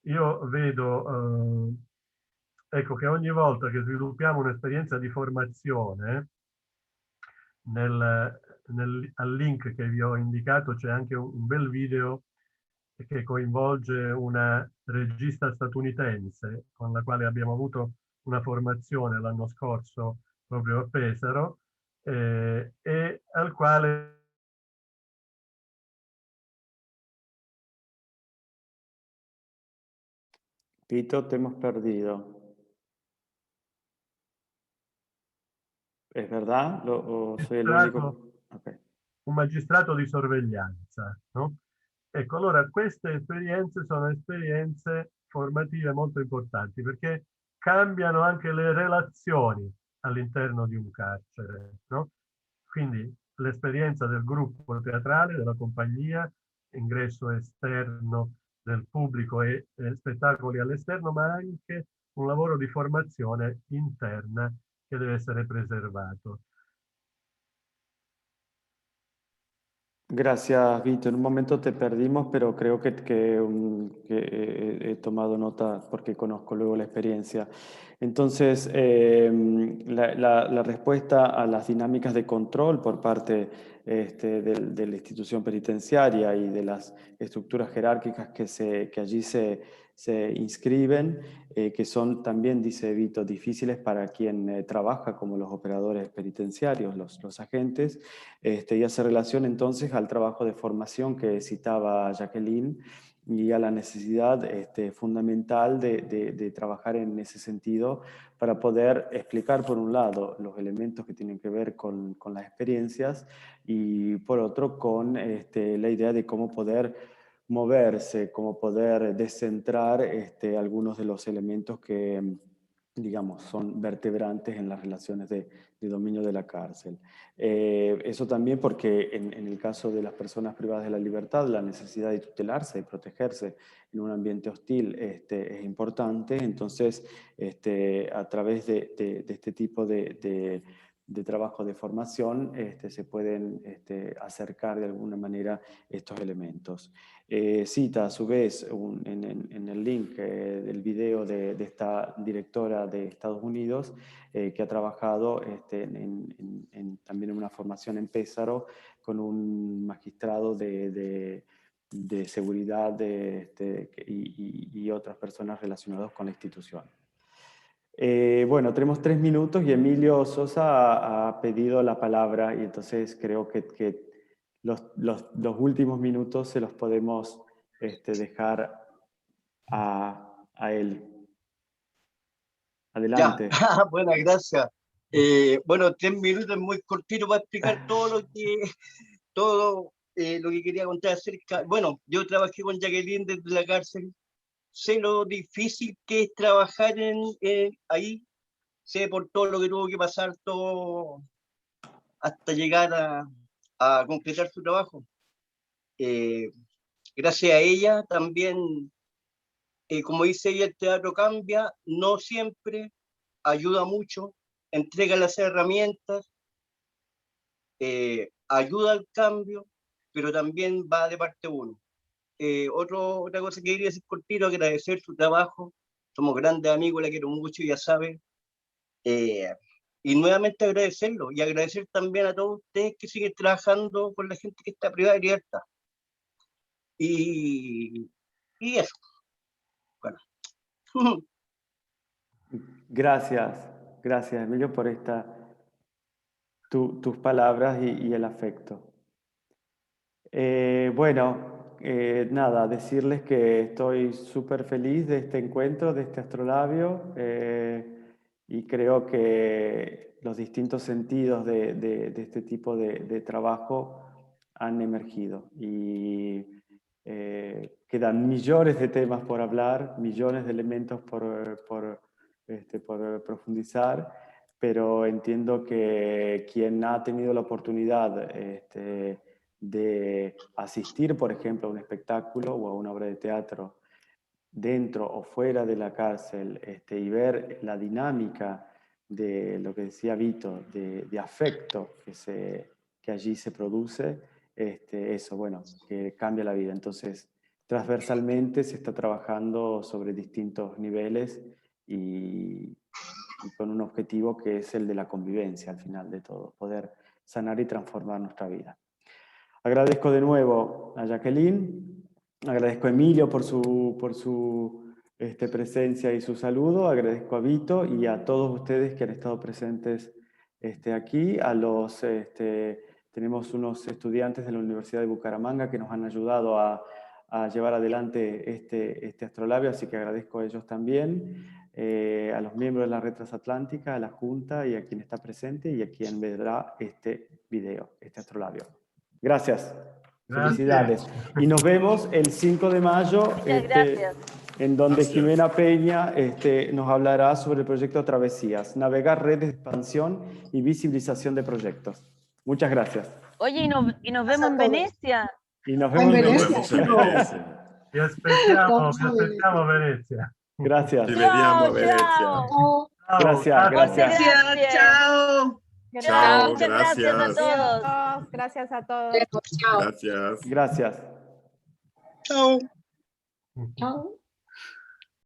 Io vedo, ecco, che ogni volta che sviluppiamo un'esperienza di formazione, al link che vi ho indicato c'è anche un bel video che coinvolge una regista statunitense con la quale abbiamo avuto una formazione l'anno scorso proprio a Pesaro e al quale Pito, te hemos perdido. ¿Es verdad? ¿O soy el único? Okay. Un magistrato di sorveglianza, no? Ecco, allora queste esperienze sono esperienze formative molto importanti perché cambiano anche le relazioni all'interno di un carcere, no? Quindi l'esperienza del gruppo teatrale, della compagnia, ingresso esterno del pubblico e spettacoli all'esterno, ma anche un lavoro di formazione interna che deve essere preservato. Gracias, Vito. En un momento te perdimos, pero creo que he tomado nota porque conozco luego la experiencia. Entonces, la respuesta a las dinámicas de control por parte de la institución penitenciaria y de las estructuras jerárquicas que allí se inscriben, que son también, dice Vito, difíciles para quien trabaja como los operadores penitenciarios, los agentes, y hace relación entonces al trabajo de formación que citaba Jacqueline y a la necesidad fundamental de trabajar en ese sentido para poder explicar, por un lado, los elementos que tienen que ver con las experiencias y, por otro, con la idea de cómo poder moverse, cómo poder descentrar algunos de los elementos que, digamos, son vertebrantes en las relaciones de dominio de la cárcel. Eso también porque en el caso de las personas privadas de la libertad, la necesidad de tutelarse y protegerse en un ambiente hostil es importante. Entonces, a través de este tipo de trabajo de formación se pueden acercar de alguna manera estos elementos. Cita a su vez en el link del video de esta directora de Estados Unidos que ha trabajado también en una formación en Pesaro con un magistrado de seguridad y otras personas relacionadas con la institución. Bueno, tenemos 3 minutos y Emilio Sosa ha pedido la palabra y entonces creo que los últimos minutos se los podemos dejar a él. Adelante. Ya, buenas, gracias. Bueno, 3 minutos muy cortito para explicar todo lo que quería contar acerca. Bueno, yo trabajé con Jacqueline desde la cárcel. Sé lo difícil que es trabajar ahí. Sé por todo lo que tuvo que pasar todo hasta llegar a completar su trabajo. Gracias a ella también, como dice ella, el teatro cambia, no siempre, ayuda mucho, entrega las herramientas, ayuda al cambio, pero también va de parte uno. Otra cosa que quería decir cortito, agradecer su trabajo. Somos grandes amigos, la quiero mucho, ya saben. Y nuevamente agradecerlo y agradecer también a todos ustedes que siguen trabajando con la gente que está privada de libertad. Y eso. Bueno. Gracias Emilio por tus palabras y el afecto. Bueno, nada, decirles que estoy súper feliz de este encuentro, de este astrolabio, y creo que los distintos sentidos de este tipo de trabajo han emergido y quedan millones de temas por hablar, millones de elementos por profundizar, pero entiendo que quien ha tenido la oportunidad de asistir, por ejemplo, a un espectáculo o a una obra de teatro dentro o fuera de la cárcel y ver la dinámica de lo que decía Vito, de afecto que allí se produce, eso, bueno, que cambia la vida. Entonces, transversalmente se está trabajando sobre distintos niveles y con un objetivo que es el de la convivencia al final de todo, poder sanar y transformar nuestra vida. Agradezco de nuevo a Jacqueline, agradezco a Emilio por su presencia y su saludo, agradezco a Vito y a todos ustedes que han estado presentes aquí, tenemos unos estudiantes de la Universidad de Bucaramanga que nos han ayudado a llevar adelante este astrolabio, así que agradezco a ellos también, a los miembros de la Red Transatlántica, a la Junta y a quien está presente y a quien verá este video, este astrolabio. Gracias. Felicidades. Y nos vemos el 5 de mayo, en donde Jimena Peña nos hablará sobre el proyecto Travesías, navegar redes de expansión y visibilización de proyectos. Muchas gracias. Oye, y nos vemos en Venecia. Y nos vemos en Venecia. Vi aspettiamo Venezia. Gracias. Ci vediamo a Venezia. Chao. Gracias. Chao. Chao, Muchas gracias a todos. Gracias a todos. Gracias. Gracias. Chao. Chao.